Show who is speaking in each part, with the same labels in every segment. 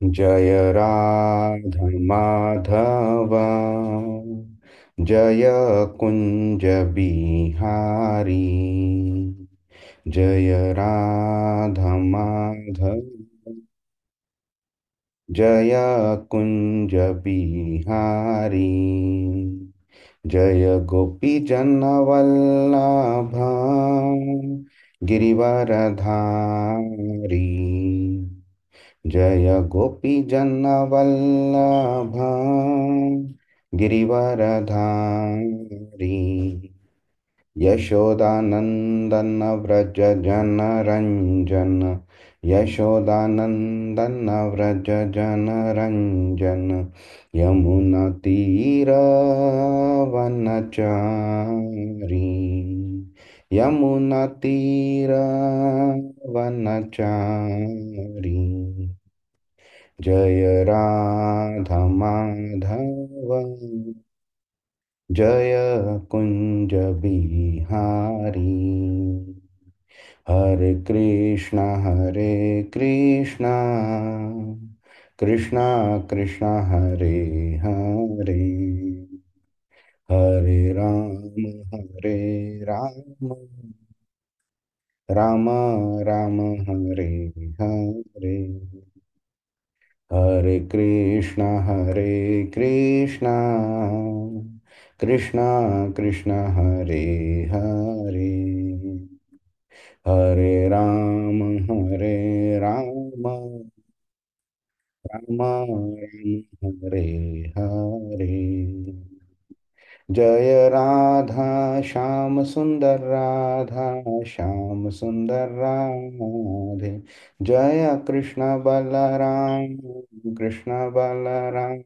Speaker 1: जय राधा माधव, जय कुंज बिहारी। जय राधा माधव, जय कुंज बिहारी। जय गोपी जन वल्लभ, गिरिवरधारी। जय गोपी जन वल्लभ, गिरिवरधारी। यशोदानंदन व्रज जन रंजन, यशोदानंदन व्रज जन रंजन। यमुना तीर वनचारी, यमुना तीर वनचारी। जय राधा माधव, जय कुंज बिहारी। हरे कृष्णा कृष्णा कृष्णा हरे हरे, हरे राम राम राम हरे हरे। हरे कृष्णा कृष्णा कृष्णा हरे हरे, हरे राम राम राम हरे हरे। जय राधा श्याम सुंदर, राधा श्याम सुंदर राधे। जय कृष्ण बलराम, कृष्ण बलराम,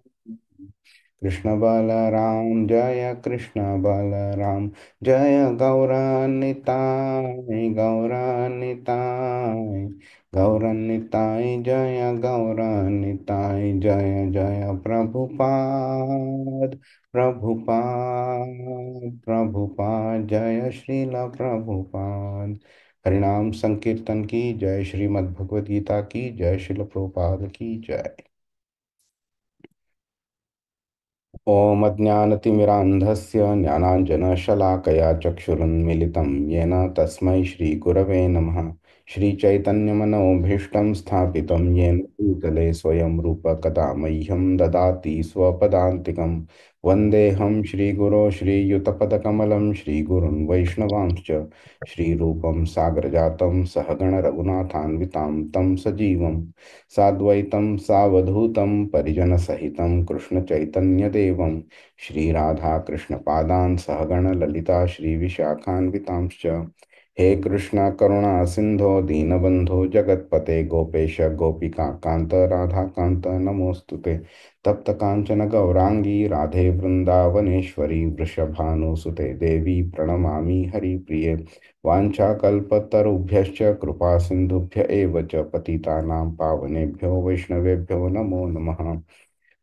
Speaker 1: कृष्ण बलराम। जय कृष्ण बलराम। जय गौरनिताय, गौरनिताय, गौरनिताय। जय गौरनिताय। जय जय प्रभुपाद, प्रभुपाद, प्रभुपाद। जय श्रील प्रभुपाद। हरिनाम संकीर्तन की जय, श्रीमद् भगवद गीता की जय, श्रील प्रभुपाद की जय। ॐ अज्ञानतिमिरान्धस्य ज्ञानाञ्जनशलाकया चक्षुरुन्मिलितं येन तस्मै श्रीगुरवे नमः। श्रीचैतन्यमनोभीष्टं स्थापितं येन भूतले स्वयं रूप कदा मह्यं ददाति स्वपदान्तिकं। वन्देऽहं श्रीगुरो श्रीयुतपदकमलं, श्रीगुरुन् वैष्णवांश्च। श्रीरूपं साग्रजातं सहगण रघुनाथान्वितां तं सजीवं साद्वैतं सावधूतं परिजनसहितं कृष्णचैतन्यदेवं श्रीराधाकृष्णपादान् सहगण ललिता श्रीविशाखान्वितांश्च। हे कृष्ण करुणा सिंधो दीनबंधो जगत्पते, गोपेश गोपिका कांत राधाकांत नमोस्तुते। तप्त कांचन गौरांगी राधे वृंदावनेश्वरी, वृषभानुसुते देवी प्रणमामि हरिप्रिये। वाञ्छाकल्पतरुभ्यश्च कृपा सिन्धुभ्य एव च पतितानां पावनेभ्यो वैष्णवेभ्यो नमो नमः।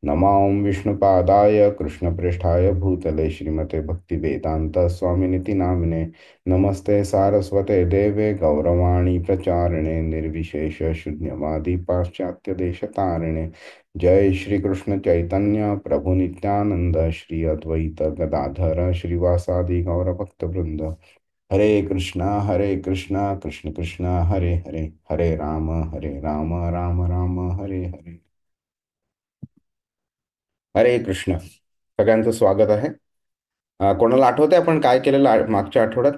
Speaker 1: नमां विष्णुपादाय कृष्णप्रेष्ठाय भूतले श्रीमते भक्तिवेदांत स्वामिनिति नामिने। नमस्ते सारस्वते देवे गौरवाणी प्रचारिणे, निर्विशेष शून्यवादी पाश्चात्य देशतारिणे। जय श्री कृष्ण चैतन्य प्रभु नित्यानंद, श्री अद्वैत गदाधर श्रीवासादि गौरभक्तवृंद। हरे कृष्णा कृष्ण कृष्ण हरे हरे, हरे राम राम राम हरे हरे। हरे कृष्ण, सगळ्यांचं स्वागत आहे. कोणाला आठवतंय आपण काय केलेलं मागच्या आठवड्यात?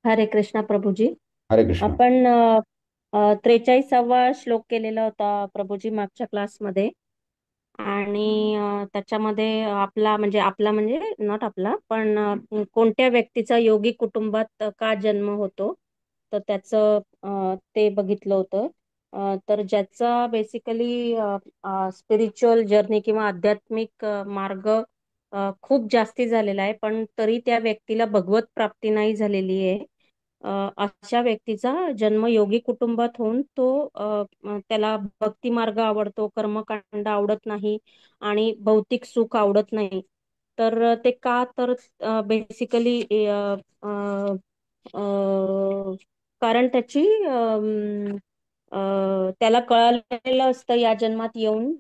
Speaker 2: हरे कृष्णा प्रभूजी.
Speaker 1: हरे कृष्ण.
Speaker 2: आपण 43वा श्लोक केलेला होता प्रभूजी मागच्या क्लासमध्ये. आणि त्याच्यामध्ये आपला म्हणजे नॉट आपला पण कोणत्या व्यक्तीचा योगी कुटुंबात का जन्म होतो, तर त्याचं ते बघितलं होतं. तर ज्याचा बेसिकली स्पिरिच्युअल जर्नी किंवा आध्यात्मिक मार्ग खूप जास्ती झालेला आहे, पण तरी त्या व्यक्तीला भगवत प्राप्ती नाही झालेली आहे. अशा व्यक्तीचा जन्म योगी कुटुंबात होऊन तो त्याला भक्ती मार्ग आवडतो, कर्मकांड आवडत नाही आणि भौतिक सुख आवडत नाही. तर ते का, तर बेसिकली कारण त्याची त्याला कळालेलं असतं या जन्मात येऊन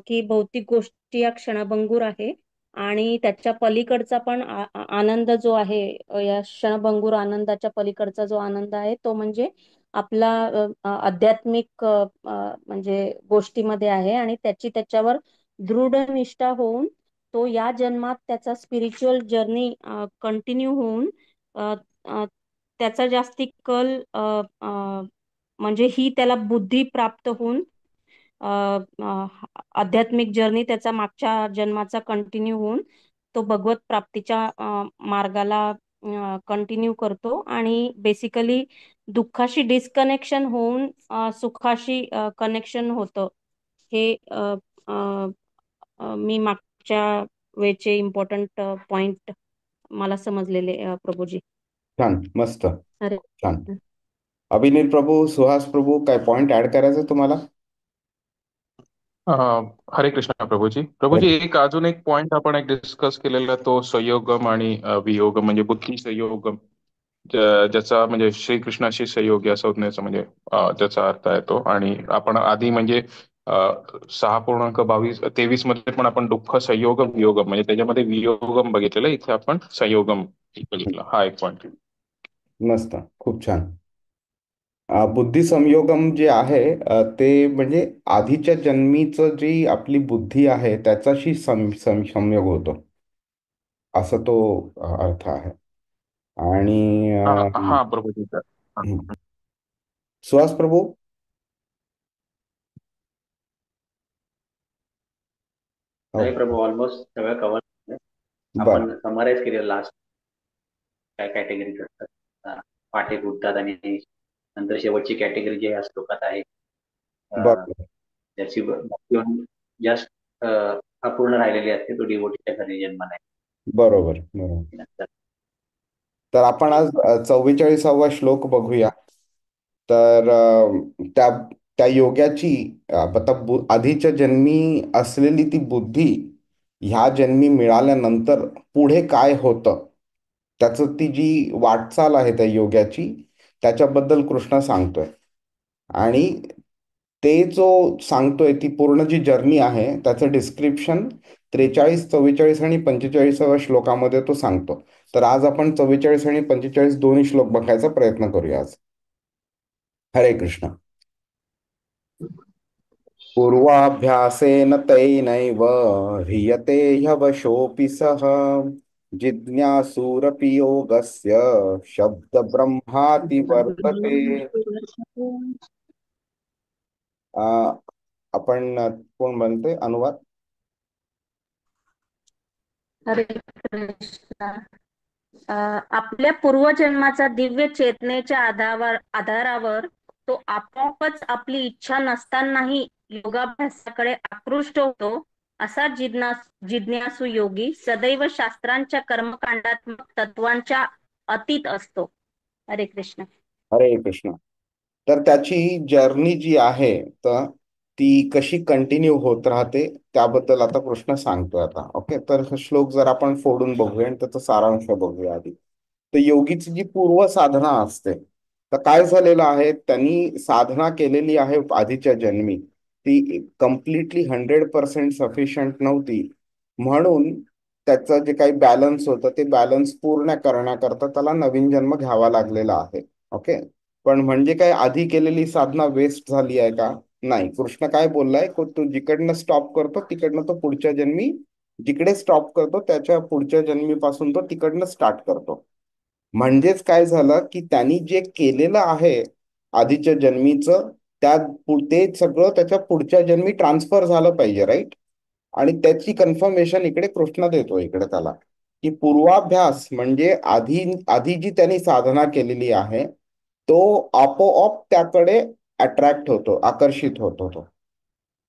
Speaker 2: की भौतिक गोष्टी या क्षणभंगूर आहे आणि त्याच्या पलीकडचा पण आनंद जो आहे, या क्षणभंगूर आनंदाच्या पलीकडचा जो आनंद आहे तो म्हणजे आपला आध्यात्मिक म्हणजे गोष्टीमध्ये आहे आणि त्याची त्याच्यावर दृढ निष्ठा होऊन तो या जन्मात त्याचा स्पिरिच्युअल जर्नी कंटिन्यू होऊन अ, अ, त्याचा जास्ती कल म्हणजे ही त्याला बुद्धी प्राप्त होऊन अ, अ, आध्यात्मिक जर्नी त्याचा मागच्या जन्माचा कंटिन्यू होऊन तो भगवत प्राप्तीच्या मार्गाला कंटिन्यू करतो आणि बेसिकली दुःखाशी डिस्कनेक्शन होऊन सुखाशी कनेक्शन होतं. हे मी मागच्या वेळचे इम्पॉर्टंट पॉइंट मला समजलेले प्रभूजी.
Speaker 1: छान, मस्त,
Speaker 2: अरे
Speaker 1: छान. अभिनील प्रभू, सुहास प्रभू, काय पॉइंट ऍड करायचं तुम्हाला?
Speaker 3: अ, हरे कृष्ण प्रभूजी. प्रभूजी, एक अजून एक पॉइंट आपण एक डिस्कस केलेला, तो संयोगम आणि वियोगम, म्हणजे बुद्धी संयोगम, ज्याचा म्हणजे श्रीकृष्णाशी संयोग या संज्ञेचा म्हणजे त्याचा अर्थ आहे तो. आणि आपण आधी म्हणजे 6.22-23 मध्ये पण आपण दुःख संयोगम वियोगम म्हणजे त्याच्यामध्ये वियोगम बघितलेलं, इथे आपण संयोगम बघितलं. हा एक पॉइंट.
Speaker 1: मस्त, खूप छान. बुद्धी संयोगम जे आहे ते म्हणजे आधीच्या जन्मीचं जी आपली बुद्धी आहे त्याच्याशी संयोग होतो, असं तो अर्थ आहे. आणि
Speaker 3: हा हा प्रभूजी.
Speaker 1: हं. सुहास प्रभू.
Speaker 4: नाही
Speaker 1: ओके.
Speaker 4: प्रभू, ऑलमोस्ट सगळं कव्हर
Speaker 1: बर.
Speaker 4: आपण समराईज केलेलं लास्ट काय कॅटेगरी असतात. पाठे फुटतात आणि नंतर शेवटची कॅटेगरी जी या श्लोकात आहे अं,
Speaker 1: बर.
Speaker 4: ज्याची जस्ट अपूर्ण राहिलेली असते, तो डिवोटीच्या घरी जन्म नाही.
Speaker 1: बरोबर, बरोबर.
Speaker 4: नंतर
Speaker 1: तर आपण आज 44वा श्लोक बघूया. तर त्या त्या योगाची आता आधीच्या जन्मी असलेली ती बुद्धी ह्या जन्मी मिळाल्यानंतर पुढे काय होतं, त्याचं ती जी वाटचाल आहे त्या योगाची, त्याच्याबद्दल कृष्ण सांगतोय. आणि ते जो सांगतोय ती पूर्ण जी जर्नी आहे त्याचं डिस्क्रिप्शन 43, 44 आणि 45व्या श्लोकामध्ये तो सांगतो. तर आज आपण 44 आणि 45 दोन्ही श्लोक बघायचा प्रयत्न करूया आज. हरे कृष्ण. पूर्वाभ्यासेन तैनैव ह्रियते ह्यवशोऽपि सः जिज्ञासुरपि योगस्य शब्दब्रह्माति वर्तते. आपण कोण म्हणते अनुवाद?
Speaker 2: हरे कृष्णा. आपल्या पूर्वजन्माचा दिव्य चेतनेच्या आधारावर तो आपोआपच आपली इच्छा नसतानाही योगाभ्यासाकडे आकृष्ट होतो. असा जिज्ञासू योगी सदैव शास्त्रांच्या कर्मकांडात्मक तत्वांच्या अतीत असतो. हरे कृष्ण.
Speaker 1: हरे कृष्ण. तर त्याची जर्नी जी आहे तर ती कशी कंटिन्यू होत राहते त्याबद्दल आता कृष्ण सांगतोय आता. ओके, तर हा श्लोक जर आपण फोडून बघूया आणि त्याचा सारांश बघूया आधी. तर योगीची जी पूर्व साधना असते, तर काय झालेलं आहे, त्यांनी साधना केलेली आहे आधीच्या जन्मी, ती कम्प्लिटली 100% सफिशियंट नव्हती. म्हणून त्याचं जे काही बॅलन्स होतं ते बॅलन्स पूर्ण करण्याकरता त्याला नवीन जन्म घ्यावा लागलेला आहे. ओके. पण म्हणजे काय आधी केलेली साधना वेस्ट झाली आहे का? नाही. कृष्ण काय बोललाय, तो जिकडनं स्टॉप करतो तिकडनं तो पुढच्या जन्मी, जिकडे स्टॉप करतो त्याच्या पुढच्या जन्मीपासून तो तिकडनं स्टार्ट करतो. म्हणजेच काय झालं की त्यांनी जे केलेलं आहे आधीच्या जन्मीचं, त्या ते सगळं त्याच्या पुढच्या जन्मी ट्रान्सफर झालं पाहिजे, राईट? आणि त्याची कन्फर्मेशन इकडे कृष्ण देतो इकडे त्याला, की पूर्वाभ्यास म्हणजे आधी आधी जी त्यांनी साधना केलेली आहे तो आपोआप त्याकडे अट्रॅक्ट होतो, आकर्षित होतो तो.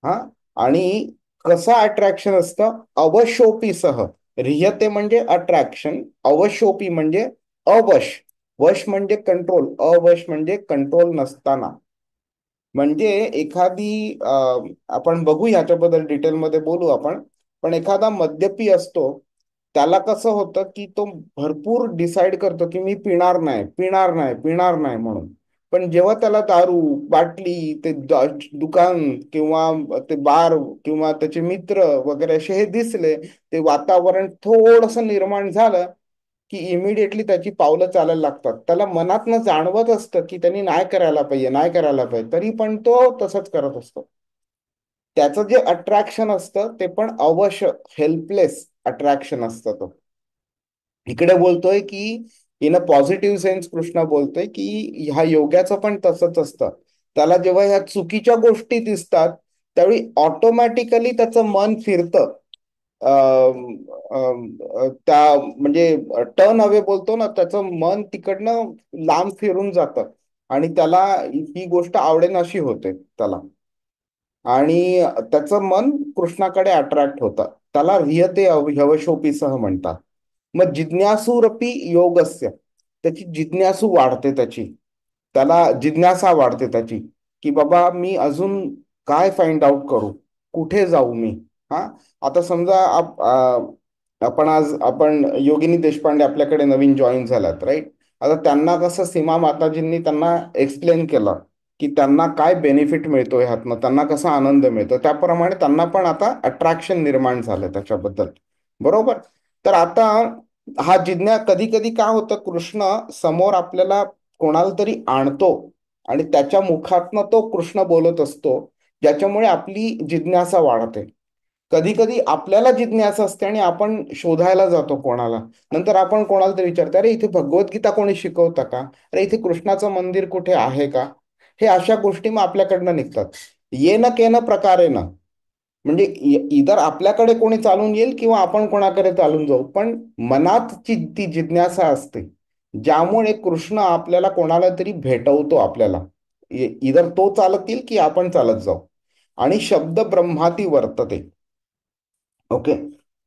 Speaker 1: हा. आणि कसं अट्रॅक्शन असतं? अवशोपीसह. रिहते म्हणजे अट्रॅक्शन, अवशोपी म्हणजे अवश. वश म्हणजे कंट्रोल, अवश म्हणजे कंट्रोल नसताना. म्हणजे एखादी आपण बघू याच्याबद्दल डिटेलमध्ये बोलू आपण. पण एखादा मद्यपी असतो, त्याला कसं होतं की तो भरपूर डिसाईड करतो की मी पिणार नाही, पिणार नाही, पिणार नाही म्हणून. पण जेव्हा त्याला दारू, बाटली, ते दुकान किंवा ते बार किंवा त्याचे मित्र वगैरे असे हे दिसले, ते वातावरण थोडस निर्माण झालं की इमिडिएटली त्याची पावलं चालायला लागतात. त्याला मनातनं जाणवत असतं की त्यांनी नाही करायला पाहिजे, नाही करायला पाहिजे, तरी पण तो तसंच करत असतो. त्याचं जे अट्रॅक्शन असतं ते पण अवश्य हेल्पलेस अट्रॅक्शन असतं. तो इकडे बोलतोय की in a positive sense Krishna बोलतोय की ह्या योगाचं पण तसंच असतं. त्याला जेव्हा ह्या चुकीच्या गोष्टी दिसतात त्यावेळी ऑटोमॅटिकली त्याचं मन फिरतं. अं, त्या म्हणजे टर्न अवे बोलतो ना, त्याचं मन तिकडनं लांब फिरून जातं आणि त्याला ही गोष्ट आवडेनाशी होते त्याला. आणि त्याचं मन कृष्णाकडे अट्रॅक्ट होतं. त्याला ह्रियते ह्यवशोपीसह म्हणतात. मग जिज्ञासूरपी योगस्य, त्याची जिज्ञासू वाढते त्याची. त्याला जिज्ञासा वाढते त्याची की बाबा मी अजून काय फाइंड आउट करू, कुठे जाऊ मी. हा, आता समजा आपण योगिनी देशपांडे आपल्याकडे नवीन जॉईन झाल्यात, राईट. आता त्यांना कसं सीमा माताजींनी त्यांना एक्सप्लेन केलं की त्यांना काय बेनिफिट मिळतो ह्यातनं, त्यांना कसा आनंद मिळतो, त्याप्रमाणे त्यांना पण आता अट्रॅक्शन निर्माण झालं त्याच्याबद्दल. बरोबर. तर आता हा कधी कधी काय होतं, कृष्ण समोर आपल्याला कोणाला तरी आणतो आणि त्याच्या मुखातनं तो कृष्ण बोलत असतो, ज्याच्यामुळे आपली जिज्ञासा वाढते. कधी कधी आपल्याला जिज्ञासा असते आणि आपण शोधायला जातो कोणाला. नंतर आपण कोणाला तरी विचारतो, अरे इथे भगवद्गीता कोणी शिकवतं का, अरे इथे कृष्णाचं मंदिर कुठे आहे का. हे अशा गोष्टी मग आपल्याकडनं निघतात. ये न के न प्रकारे ना, म्हणजे इधर आपल्याकडे कोणी चालून येईल किंवा आपण कोणाकडे चालून जाऊ, पण मनातची ती जिज्ञासा असते ज्यामुळे कृष्ण आपल्याला कोणाला तरी भेटवतो आपल्याला. इधर तो चालत येईल की आपण चालत जाऊ. आणि शब्द ब्रह्माती वर्तते. ओके.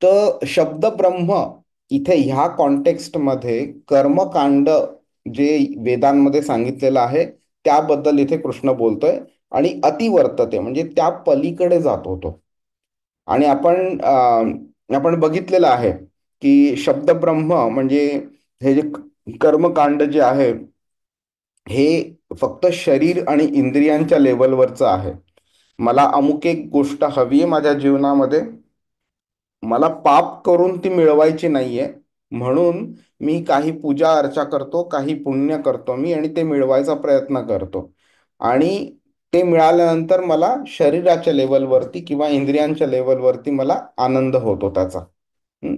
Speaker 1: तर शब्द ब्रह्म इथे ह्या कॉन्टेक्स्टमध्ये कर्मकांड जे वेदांमध्ये सांगितलेलं आहे त्याबद्दल इथे कृष्ण बोलतोय. आणि अतिवर्तते म्हणजे त्या पलीकडे जातो तो. आणि आपण बघितलेलं आहे की शब्द ब्रह्म म्हणजे हे जे कर्मकांड जे आहे हे फक्त शरीर आणि इंद्रियांच्या लेवलवरचं आहे. मला अमुक एक गोष्ट हवी आहे माझ्या जीवनामध्ये, मला पाप करून ती मिळवायची नाहीये, म्हणून मी काही पूजा अर्चा करतो, काही पुण्य करतो मी आणि ते मिळवायचा प्रयत्न करतो. आणि ते मिळाल्यानंतर मला शरीराच्या लेवलवरती किंवा इंद्रियांच्या लेवलवरती मला आनंद होतो त्याचा. हं.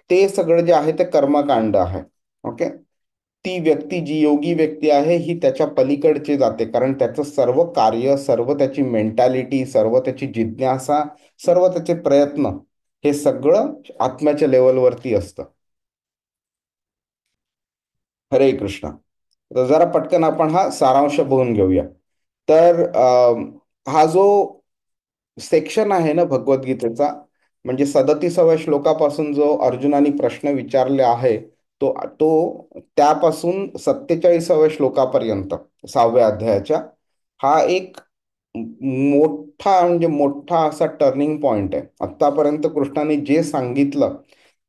Speaker 1: ते सगळं जे आहे ते कर्मकांड आहे. ओके. ती व्यक्ती जी योगी व्यक्ती आहे ही त्याच्या पलीकडचे जाते, कारण त्याचं सर्व कार्य, सर्व त्याची मेंटॅलिटी, सर्व त्याची जिज्ञासा, सर्व त्याचे प्रयत्न हे सगळं आत्म्याच्या लेवलवरती असतं. हरे कृष्ण. तर जरा पटकन आपण हा सारांश बघून घेऊया. तर हा जो सेक्शन आहे ना भगवद्गीतेचा, म्हणजे 37व्या श्लोकापासून जो अर्जुनाने प्रश्न विचारले आहे तो तो त्यापासून 47व्या श्लोकापर्यंत 6व्या अध्यायाच्या, हा एक मोठा म्हणजे मोठा असा टर्निंग पॉइंट आहे. आतापर्यंत कृष्णाने जे सांगितलं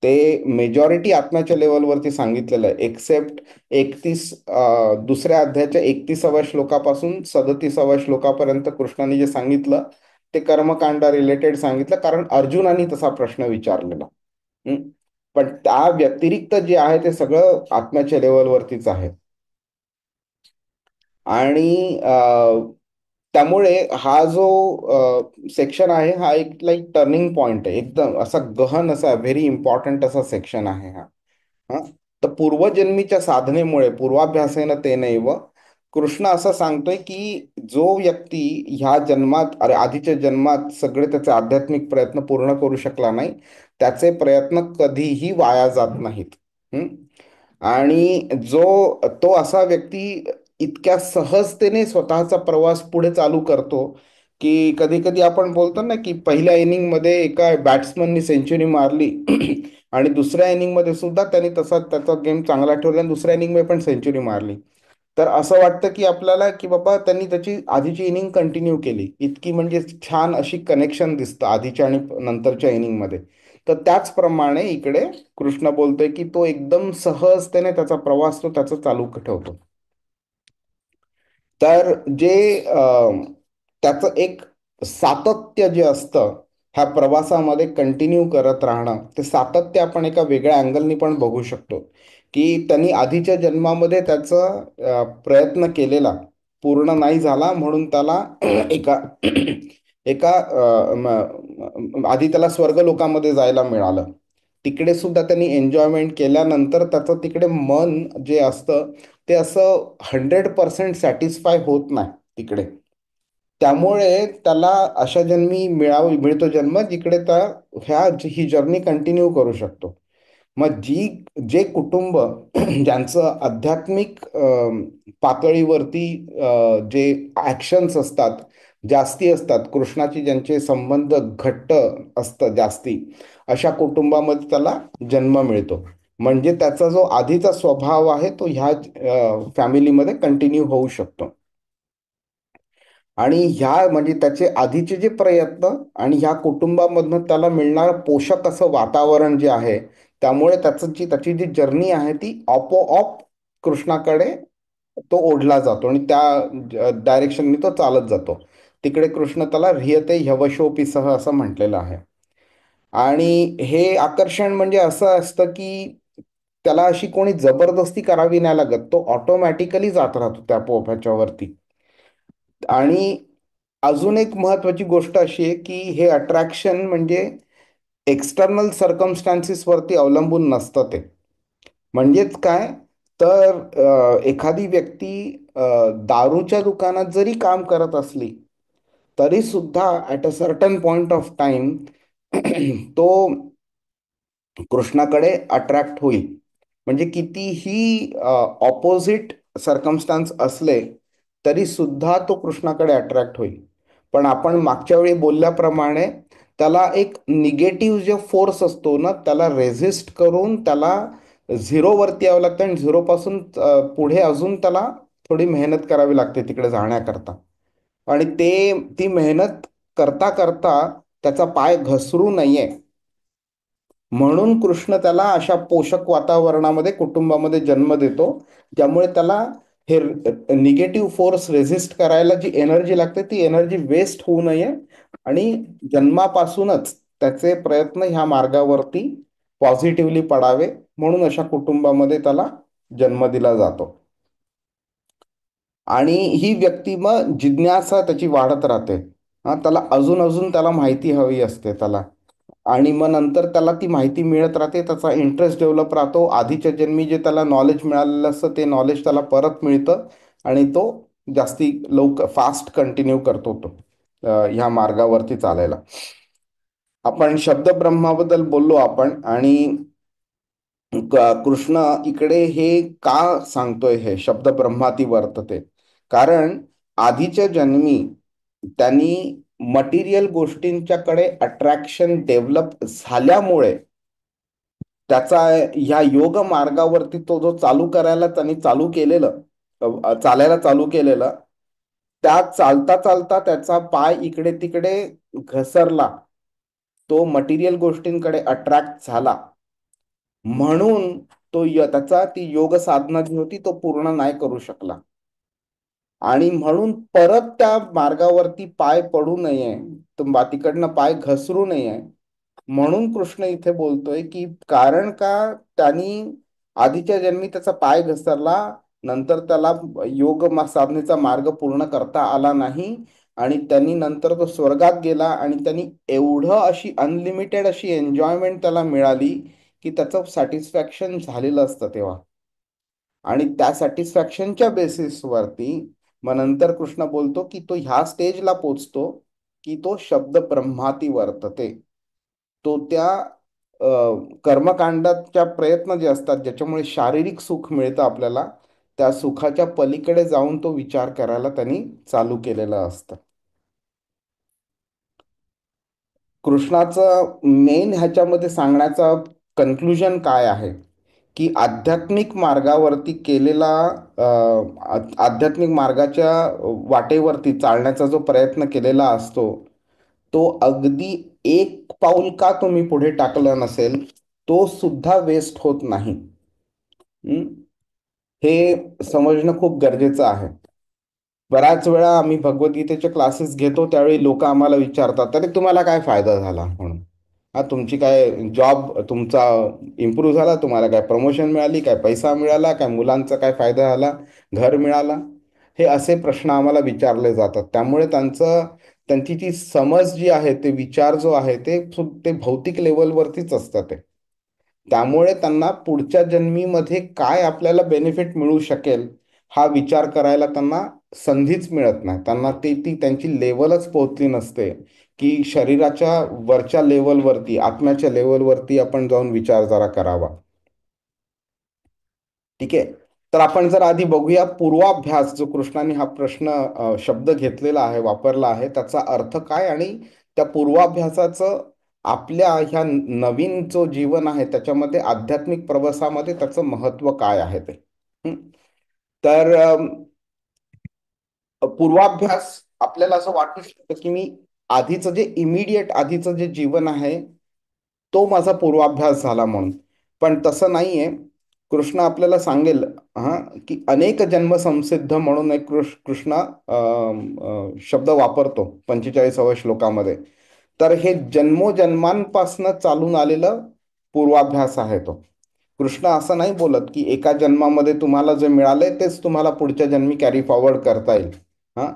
Speaker 1: ते मेजॉरिटी आत्म्याच्या लेवलवरती सांगितलेलं आहे, एक्सेप्ट 2ऱ्या अध्यायाच्या 31व्या श्लोकापासून 37व्या श्लोकापर्यंत कृष्णाने जे सांगितलं ते कर्मकांडा रिलेटेड सांगितलं, कारण अर्जुनाने तसा प्रश्न विचारलेला. हं. पण त्या व्यतिरिक्त जे आहे ते सगळं आत्म्याच्या लेवलवरतीच आहे. आणि त्यामुळे हा जो सेक्शन आहे हा एक लाईक टर्निंग पॉइंट आहे, एकदम असा गहन असा व्हेरी इम्पॉर्टंट असा सेक्शन आहे हा. हा. तर पूर्वजन्मीच्या साधनेमुळे पूर्वाभ्यासेन ते नैव, कृष्ण असं सांगतोय की जो व्यक्ती ह्या जन्मात, अरे आधीच्या जन्मात सगळे त्याचे आध्यात्मिक प्रयत्न पूर्ण करू शकला नाही, त्याचे प्रयत्न कधीही वाया जात नाहीत. हम्म. आणि तो असा व्यक्ती इतक्या सहजतेने स्वतःचा प्रवास पुढे चालू करतो की कधी कधी आपण बोलतो ना की पहिल्या इनिंगमध्ये एका बॅट्समननी सेंचुरी मारली आणि दुसऱ्या इनिंगमध्ये सुद्धा त्यांनी तसा त्याचा गेम चांगला ठेवला आणि दुसऱ्या इनिंगमध्ये पण सेंचुरी मारली. तर असं वाटतं की आपल्याला की बाबा त्यांनी त्याची आधीची इनिंग कंटिन्यू केली, इतकी म्हणजे छान अशी कनेक्शन दिसतं आधीच्या आणि नंतरच्या इनिंगमध्ये. तर त्याचप्रमाणे इकडे कृष्ण बोलतोय की तो एकदम सहजतेने त्याचा प्रवास तो त्याचा चालू ठेवतो. तर जे त्याचं एक सातत्य जे असतं ह्या प्रवासामध्ये कंटिन्यू करत राहणं, ते सातत्य आपण एका वेगळ्या अँगलनी पण बघू शकतो, की त्यांनी आधीच्या जन्मामध्ये त्याचा प्रयत्न केलेला पूर्ण नाही झाला, म्हणून त्याला एका एका आधी त्याला स्वर्गलोकामध्ये जायला मिळालं. तिकडे सुद्धा त्यांनी एन्जॉयमेंट केल्यानंतर त्याचं तिकडे मन जे असतं ते असं 100% सॅटिस्फाय होत नाही तिकडे. त्यामुळे त्याला अशा जन्मी मिळतो जन्म जिकडे त्या ही जर्नी कंटिन्यू करू शकतो. मग जे कुटुंब ज्यांचं आध्यात्मिक पातळीवरती जे ॲक्शन्स असतात जास्ती असतात, कृष्णाची ज्यांचे संबंध घट्ट असतं जास्ती, अशा कुटुंबामध्ये त्याला जन्म मिळतो. म्हणजे त्याचा जो आधीचा स्वभाव आहे तो ह्या फॅमिलीमध्ये कंटिन्यू होऊ शकतो. आणि ह्या म्हणजे त्याचे आधीचे जे प्रयत्न आणि ह्या कुटुंबामधनं त्याला मिळणारं पोषक असं वातावरण जे आहे, त्यामुळे त्याची जी जर्नी आहे ती आपोआप कृष्णाकडे तो ओढला जातो आणि त्या डायरेक्शननी तो चालत जातो. तिकडे कृष्ण त्याला ह्रियते ह्यवशोऽपि सः असं म्हटलेलं आहे. आणि हे आकर्षण म्हणजे असं असतं की त्याला अशी कोणी जबरदस्ती करावी नाही लागत, तो ऑटोमॅटिकली जात राहतो त्या पोफ्याच्यावरती. आणि अजून एक महत्वाची गोष्ट अशी आहे की हे अट्रॅक्शन म्हणजे एक्सटर्नल सर्कमस्टान्सेसवरती अवलंबून नसतं ते. म्हणजेच काय, तर एखादी व्यक्ती दारूच्या दुकानात जरी काम करत असली तरी सुद्धा at a certain point of time तो कृष्णाकडे अट्रॅक्ट होईल. म्हणजे कितीही ऑपोजिट सर्कमस्टान्स असले तरी सुद्धा तो कृष्णाकडे अट्रॅक्ट होईल. पण आपण मागच्या वेळी बोलल्याप्रमाणे त्याला एक निगेटिव्ह जो फोर्स असतो ना, त्याला रेझिस्ट करून त्याला झिरोवरती यावं लागतं आणि झिरोपासून पुढे अजून त्याला थोडी मेहनत करावी लागते तिकडे जाण्याकरता. आणि ती मेहनत करता करता त्याचा पाय घसरू नये म्हणून कृष्ण त्याला अशा पोषक वातावरणामध्ये कुटुंबामध्ये जन्म देतो, ज्यामुळे त्याला हे निगेटिव्ह फोर्स रेझिस्ट करायला जी एनर्जी लागते ती एनर्जी वेस्ट होऊ नये आणि जन्मापासूनच त्याचे प्रयत्न ह्या मार्गावरती पॉझिटिव्हली पडावे म्हणून अशा कुटुंबामध्ये त्याला जन्म दिला जातो. आणि ही व्यक्ती मग जिज्ञासा त्याची वाढत राहते. त्याला अजून अजून त्याला माहिती हवी असते त्याला. आणि मग नंतर त्याला ती माहिती मिळत राहते, त्याचा इंटरेस्ट डेव्हलप राहतो. आधीच्या जन्मी जे त्याला नॉलेज मिळालेलं असतं ते नॉलेज त्याला परत मिळतं आणि तो जास्ती फास्ट कंटिन्यू करतो तो ह्या मार्गावरती चालायला. आपण शब्द ब्रह्माबद्दल बोललो आपण. आणि कृष्ण इकडे हे का सांगतोय हे शब्द ब्रह्माती वर्तते, कारण आधीच्या जन्मी त्यांनी मटेरियल गोष्टींच्याकडे अट्रॅक्शन डेव्हलप झाल्यामुळे त्याचा ह्या योग मार्गावरती तो जो चालू करायला त्यांनी चालू केलेलं चालायला चालू केलेलं, त्या चालता चालता त्याचा पाय इकडे तिकडे घसरला, तो मटेरियल गोष्टींकडे अट्रॅक्ट झाला म्हणून त्याचा ती योग साधना जी होती तो पूर्ण नाही करू शकला. आणि म्हणून परत त्या मार्गावरती पाय पडू नये, तिकडनं पाय घसरू नये म्हणून कृष्ण इथे बोलतोय की कारण का त्यांनी आधीच्या जन्मी त्याचा पाय घसरला, नंतर त्याला साधनेचा मार्ग पूर्ण करता आला नाही आणि त्यांनी नंतर तो स्वर्गात गेला आणि त्यांनी एवढं अशी अनलिमिटेड अशी एन्जॉयमेंट त्याला मिळाली की त्याचं सॅटिस्फॅक्शन झालेलं असतं तेव्हा. आणि त्या सॅटिस्फॅक्शनच्या बेसिसवरती मग नंतर कृष्ण बोलतो की तो ह्या स्टेजला पोचतो की तो शब्द ब्रह्माती वर्तते. तो त्या कर्मकांडाच्या प्रयत्न जे असतात ज्याच्यामुळे शारीरिक सुख मिळतं आपल्याला, त्या सुखाच्या पलीकडे जाऊन तो विचार करायला त्यांनी चालू केलेलं असतं. कृष्णाचं मेन ह्याच्यामध्ये सांगण्याचा कन्क्लुजन काय आहे की आध्यात्मिक मार्गावरती केलेला आध्यात्मिक मार्गाच्या वाटेवरती चालण्याचा जो प्रयत्न केलेला असतो तो अगदी एक पाऊल का तुम्ही पुढे टाकलं नसेल तो सुद्धा वेस्ट होत नाही. हं? हे समजणं खूप गरजेचं आहे. बऱ्याच वेळा आम्ही भगवद्गीतेचे क्लासेस घेतो त्यावेळी लोक आम्हाला विचारतात, तरी तुम्हाला काय फायदा झाला म्हणून. हा, तुमची काय जॉब तुमचा इम्प्रूव्ह झाला, तुम्हाला काय प्रमोशन मिळाली, काय पैसा मिळाला, काय मुलांचा काय फायदा झाला, घर मिळाला, हे असे प्रश्न आम्हाला विचारले जातात. त्यामुळे त्यांची ती समज जी आहे, ते विचार जो आहे ते भौतिक लेवलवरतीच असतात ते. त्यामुळे त्यांना पुढच्या जन्मीमध्ये काय आपल्याला बेनिफिट मिळू शकेल हा विचार करायला त्यांना संधीच मिळत नाही. त्यांना ती त्यांची लेवलच पोहोचली नसते की शरीराच्या वरच्या लेवलवरती, आत्म्याच्या लेवलवरती आपण जाऊन विचार जरा करावा. ठीक आहे. तर आपण जर आधी बघूया पूर्वाभ्यास, जो कृष्णाने हा शब्द घेतलेला आहे, वापरला आहे, त्याचा अर्थ काय आणि त्या पूर्वाभ्यासाचं आपल्या ह्या नवीन जो जीवन आहे त्याच्यामध्ये आध्यात्मिक प्रवासामध्ये त्याचं महत्व काय आहे ते. हं. तर पूर्वाभ्यास आपल्याला असं वाटू शकतं की मी आधीचं जे इमिडिएट आधीचं जे जीवन आहे तो माझा पूर्वाभ्यास झाला म्हणून. पण तसं नाहीये. कृष्ण आपल्याला सांगेल हा की अनेक जन्म संसिद्ध म्हणून एक कृष्ण शब्द वापरतो 45व्या श्लोकामध्ये. तर हे जन्मोजन्मांपासनं चालून आलेलं पूर्वाभ्यास आहे तो. कृष्ण असं नाही बोलत की एका जन्मामध्ये तुम्हाला जे मिळालंय तेच तुम्हाला पुढच्या जन्मी कॅरी फॉरवर्ड करता येईल. हा,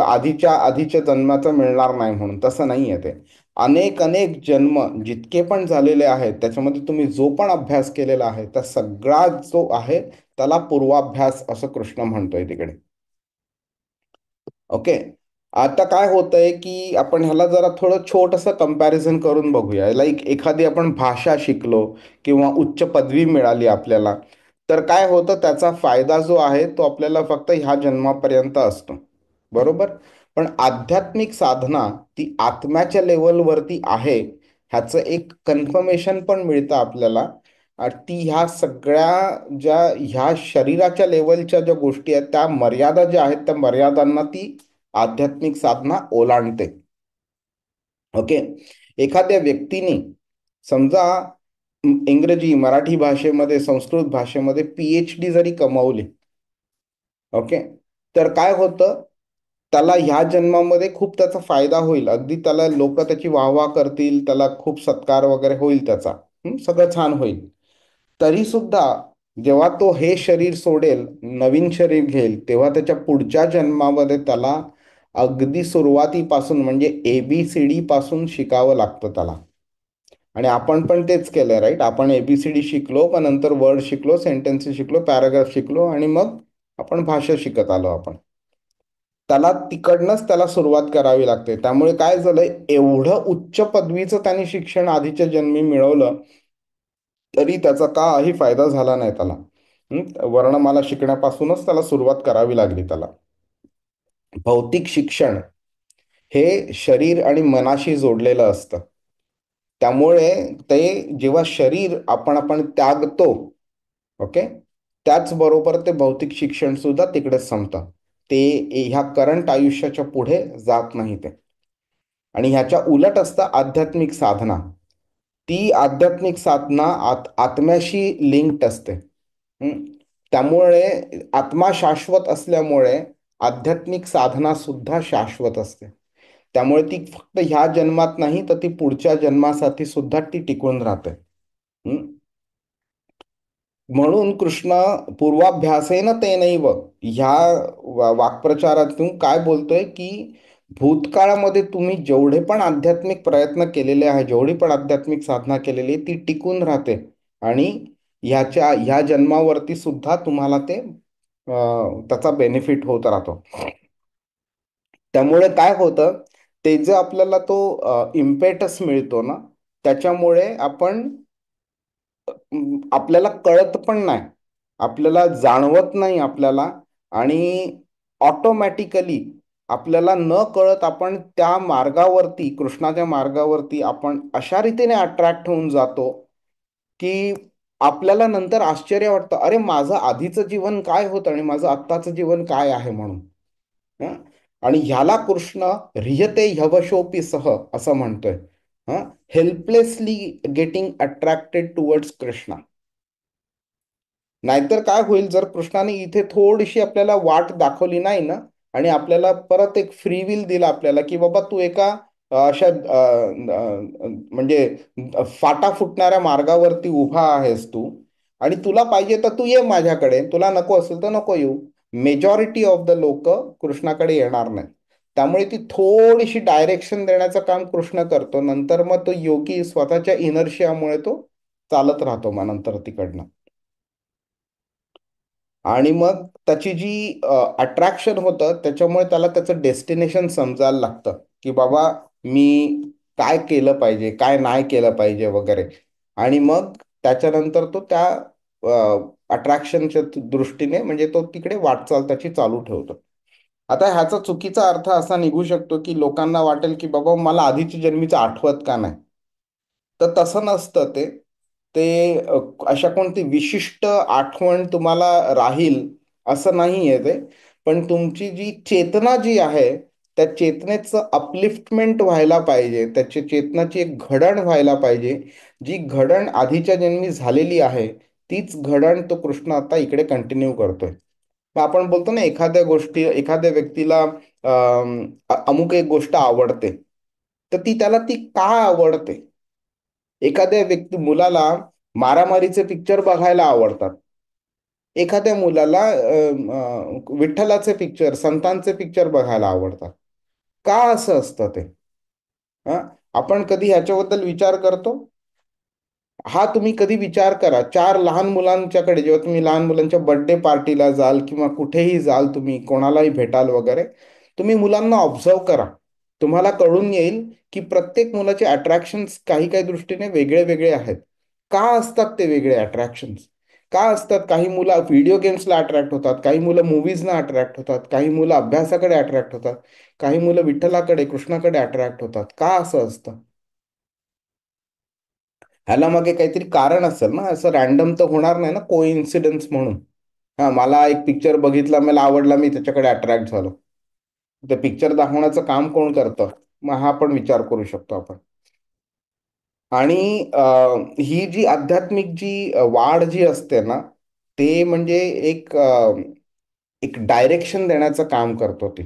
Speaker 1: आधीच्या आधीच्या जन्माचं मिळणार नाही म्हणून तसं नाही आहे ते. अनेक अनेक जन्म जितके पण झालेले आहेत त्याच्यामध्ये तुम्ही जो पण अभ्यास केलेला आहे त्या सगळा जो आहे त्याला पूर्वाभ्यास असं कृष्ण म्हणतोय तिकडे. ओके. आता काय होतंय की आपण ह्याला जरा थोडं छोटंसं कंपॅरिझन करून बघूया. लाईक एखादी आपण भाषा शिकलो किंवा उच्च पदवी मिळाली आपल्याला, तर काय होतं त्याचा फायदा जो आहे तो आपल्याला फक्त ह्या जन्मापर्यंत असतो. बरोबर. पण आध्यात्मिक साधना ती आत्म्याच्या लेवलवरती आहे ह्याचं एक कन्फर्मेशन पण मिळतं आपल्याला. आणि ती ह्या सगळ्या ह्या शरीराच्या लेवलच्या ज्या गोष्टी आहेत त्या मर्यादा ज्या आहेत त्या मर्यादांना ती आध्यात्मिक साधना ओलांडते. ओके. एखाद्या व्यक्तीने समजा इंग्रजी, मराठी भाषेमध्ये, संस्कृत भाषेमध्ये PhD जरी कमावली, ओके, तर काय होतं त्याला ह्या जन्मामध्ये खूप त्याचा फायदा होईल. अगदी त्याला लोक त्याची वाहवा करतील, त्याला खूप सत्कार वगैरे होईल त्याचा. सगळं छान होईल. तरी सुद्धा जेव्हा तो हे शरीर सोडेल, नवीन शरीर घेईल, तेव्हा त्याच्या पुढच्या जन्मामध्ये त्याला अगदी सुरुवातीपासून म्हणजे ABCD पासून शिकावं लागतं त्याला. आणि आपण पण तेच केलंय, राईट. आपण ABCD शिकलो, पण नंतर वर्ड शिकलो, सेंटेन्सेस शिकलो, पॅराग्राफ शिकलो आणि मग आपण भाषा शिकत आलो आपण. त्याला तिकडनंच त्याला सुरुवात करावी लागते. त्यामुळे काय झालंय, एवढं उच्च पदवीचं त्यांनी शिक्षण आधीच्या जन्मी मिळवलं तरी त्याचा काही फायदा झाला नाही त्याला. वर्णमाला शिकण्यापासूनच त्याला सुरुवात करावी लागली त्याला. भौतिक शिक्षण हे शरीर आणि मनाशी जोडलेलं असतं. त्यामुळे ते जेव्हा शरीर आपण त्यागतो, ओके, त्याचबरोबर ते भौतिक शिक्षण सुद्धा तिकडेच संपतं. ते ह्या करंट आयुष्याच्या पुढे जात नाही ते. आणि ह्याच्या उलट असतं आध्यात्मिक साधना. ती आध्यात्मिक साधना आत्म्याशी लिंक्ड असते. त्यामुळे आत्मा शाश्वत असल्यामुळे आध्यात्मिक साधना सुद्धा शाश्वत असते. त्यामुळे ती फक्त ह्या जन्मात नाही तर ती पुढच्या जन्मासाठी सुद्धा ती टिकून राहते. म्हणून कृष्ण पूर्वाभ्यासेन तेनैव ह्या वाक्प्रचारातून काय बोलतोय की भूतकाळामध्ये तुम्ही जेवढे पण आध्यात्मिक प्रयत्न केलेले आहे, जेवढी पण आध्यात्मिक साधना केलेली आहे ती टिकून राहते आणि ह्या जन्मावरती सुद्धा तुम्हाला त्याचा बेनिफिट होत राहतो. त्यामुळे काय होतं, ते जे आपल्याला तो इम्पेटस मिळतो ना, त्याच्यामुळे आपल्याला कळत पण नाही, आपल्याला जाणवत नाही आपल्याला, आणि ऑटोमॅटिकली आपल्याला न कळत आपण त्या मार्गावरती, कृष्णाच्या मार्गावरती आपण अशा रीतीने अट्रॅक्ट होऊन जातो की आपल्याला नंतर आश्चर्य वाटतं, अरे माझं आधीचं जीवन काय होतं आणि माझं आत्ताचं जीवन काय आहे म्हणून. हं? आणि ह्याला कृष्ण ह्रियते ह्यवशोपी सह असं म्हणतोय. Helplessly getting attracted towards Krishna. नाहीतर काय होईल, जर कृष्णाने इथे थोडीशी आपल्याला वाट दाखवली नाही ना आणि आपल्याला परत एक फ्री विल दिला आपल्याला, की बाबा तू एका अशा म्हणजे फाटा फुटणाऱ्या मार्गावरती उभा आहेस तू, आणि तुला पाहिजे तर तू ये माझ्याकडे, तुला नको असेल तर नको येऊ. मेजॉरिटी ऑफ द लोक कृष्णाकडे येणार नाही. त्यामुळे ती थोडीशी डायरेक्शन देण्याचं काम कृष्ण करतो. नंतर मग तो योगी स्वतःच्या इनर्शियामुळे तो चालत राहतो मग नंतर तिकडनं. आणि मग त्याची जी अट्रॅक्शन होतं त्याच्यामुळे त्याला त्याचं डेस्टिनेशन समजायला लागतं, की बाबा मी काय केलं पाहिजे, काय नाही केलं पाहिजे वगैरे. आणि मग त्याच्यानंतर तो त्या अट्रॅक्शनच्या दृष्टीने म्हणजे तो तिकडे वाटचाल त्याची चालू ठेवतो. आता ह्याचा चुकीचा अर्थ असा निघू शकतो, की लोकांना वाटेल की बाबा मला आधीच्या जन्मीचं आठवत का नाही. तर तसं नसतं ते. ते अशा कोणती विशिष्ट आठवण तुम्हाला राहील असं नाही आहे ते. पण तुमची जी चेतना जी आहे, त्या चेतनेचं अपलिफ्टमेंट व्हायला पाहिजे, त्याची चेतनाची एक घडण व्हायला पाहिजे. जी घडण आधीच्या जन्मी झालेली आहे, तीच घडण तो कृष्ण आता इकडे कंटिन्यू करतोय. मग आपण बोलतो ना, एखाद्या गोष्टी एखाद्या व्यक्तीला अमुक एक गोष्ट आवडते, तर त्याला ती का आवडते. एखाद्या मुलाला मारामारीचे पिक्चर बघायला आवडतात. एखाद्या मुलाला विठ्ठलाचे पिक्चर, संतांचे पिक्चर बघायला आवडतात. का असं असतं ते? हा, आपण कधी ह्याच्याबद्दल विचार करतो? हा, तुम्ही कधी विचार करा, 4 लहान मुलांच्याकडे जेव्हा तुम्ही लहान मुलांच्या बर्थडे पार्टीला जाल किंवा कुठेही जाल, तुम्ही कोणालाही भेटाल वगैरे, तुम्ही मुलांना ऑब्झर्व करा. तुम्हाला कळून येईल की प्रत्येक मुलाचे अट्रॅक्शन्स काही काही दृष्टीने वेगळे वेगळे आहेत. का असतात ते वेगळे अट्रॅक्शन्स? का असतात? काही मुलं व्हिडिओ गेम्सला अट्रॅक्ट होतात, काही मुलं मूवीजना अट्रॅक्ट होतात, काही मुलं अभ्यासाकडे अट्रॅक्ट होतात, काही मुलं विठ्ठलाकडे कृष्णाकडे अट्रॅक्ट होतात. का असं असतं? ह्याला मागे काहीतरी कारण असेल ना, असं रॅन्डम तर होणार नाही ना, को इन्सिडन्स म्हणून. हा, मला एक पिक्चर बघितला, मला आवडला, मी त्याच्याकडे अट्रॅक्ट झालो. ते पिक्चर दाखवण्याचं काम कोण करतं? मग हा पण विचार करू शकतो आपण. आणि ही जी आध्यात्मिक जी वाढ जी असते ना, ते म्हणजे एक डायरेक्शन देण्याचं काम करतो ते.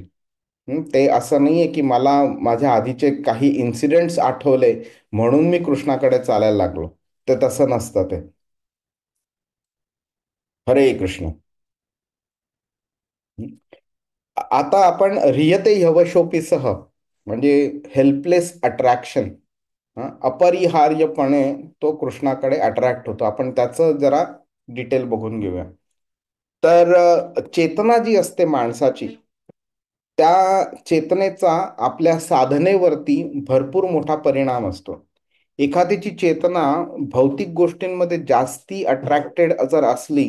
Speaker 1: ते असं नाहीये की मला माझ्या आधीचे काही इन्सिडेंट्स आठवले म्हणून मी कृष्णाकडे चालायला लागलो. ते तसं नसतं ते. हरे कृष्ण. आता आपण रियते ह्यवशोपीसह म्हणजे हेल्पलेस अट्रॅक्शन, अपरिहार्यपणे तो कृष्णाकडे अट्रॅक्ट होतो. आपण त्याचं जरा डिटेल बघून घेऊया. तर चेतना जी असते माणसाची, त्या चेतनेचा आपल्या साधनेवरती भरपूर मोठा परिणाम असतो. एखाद्याची चेतना भौतिक गोष्टींमध्ये जास्ती अट्रॅक्टेड जर असली,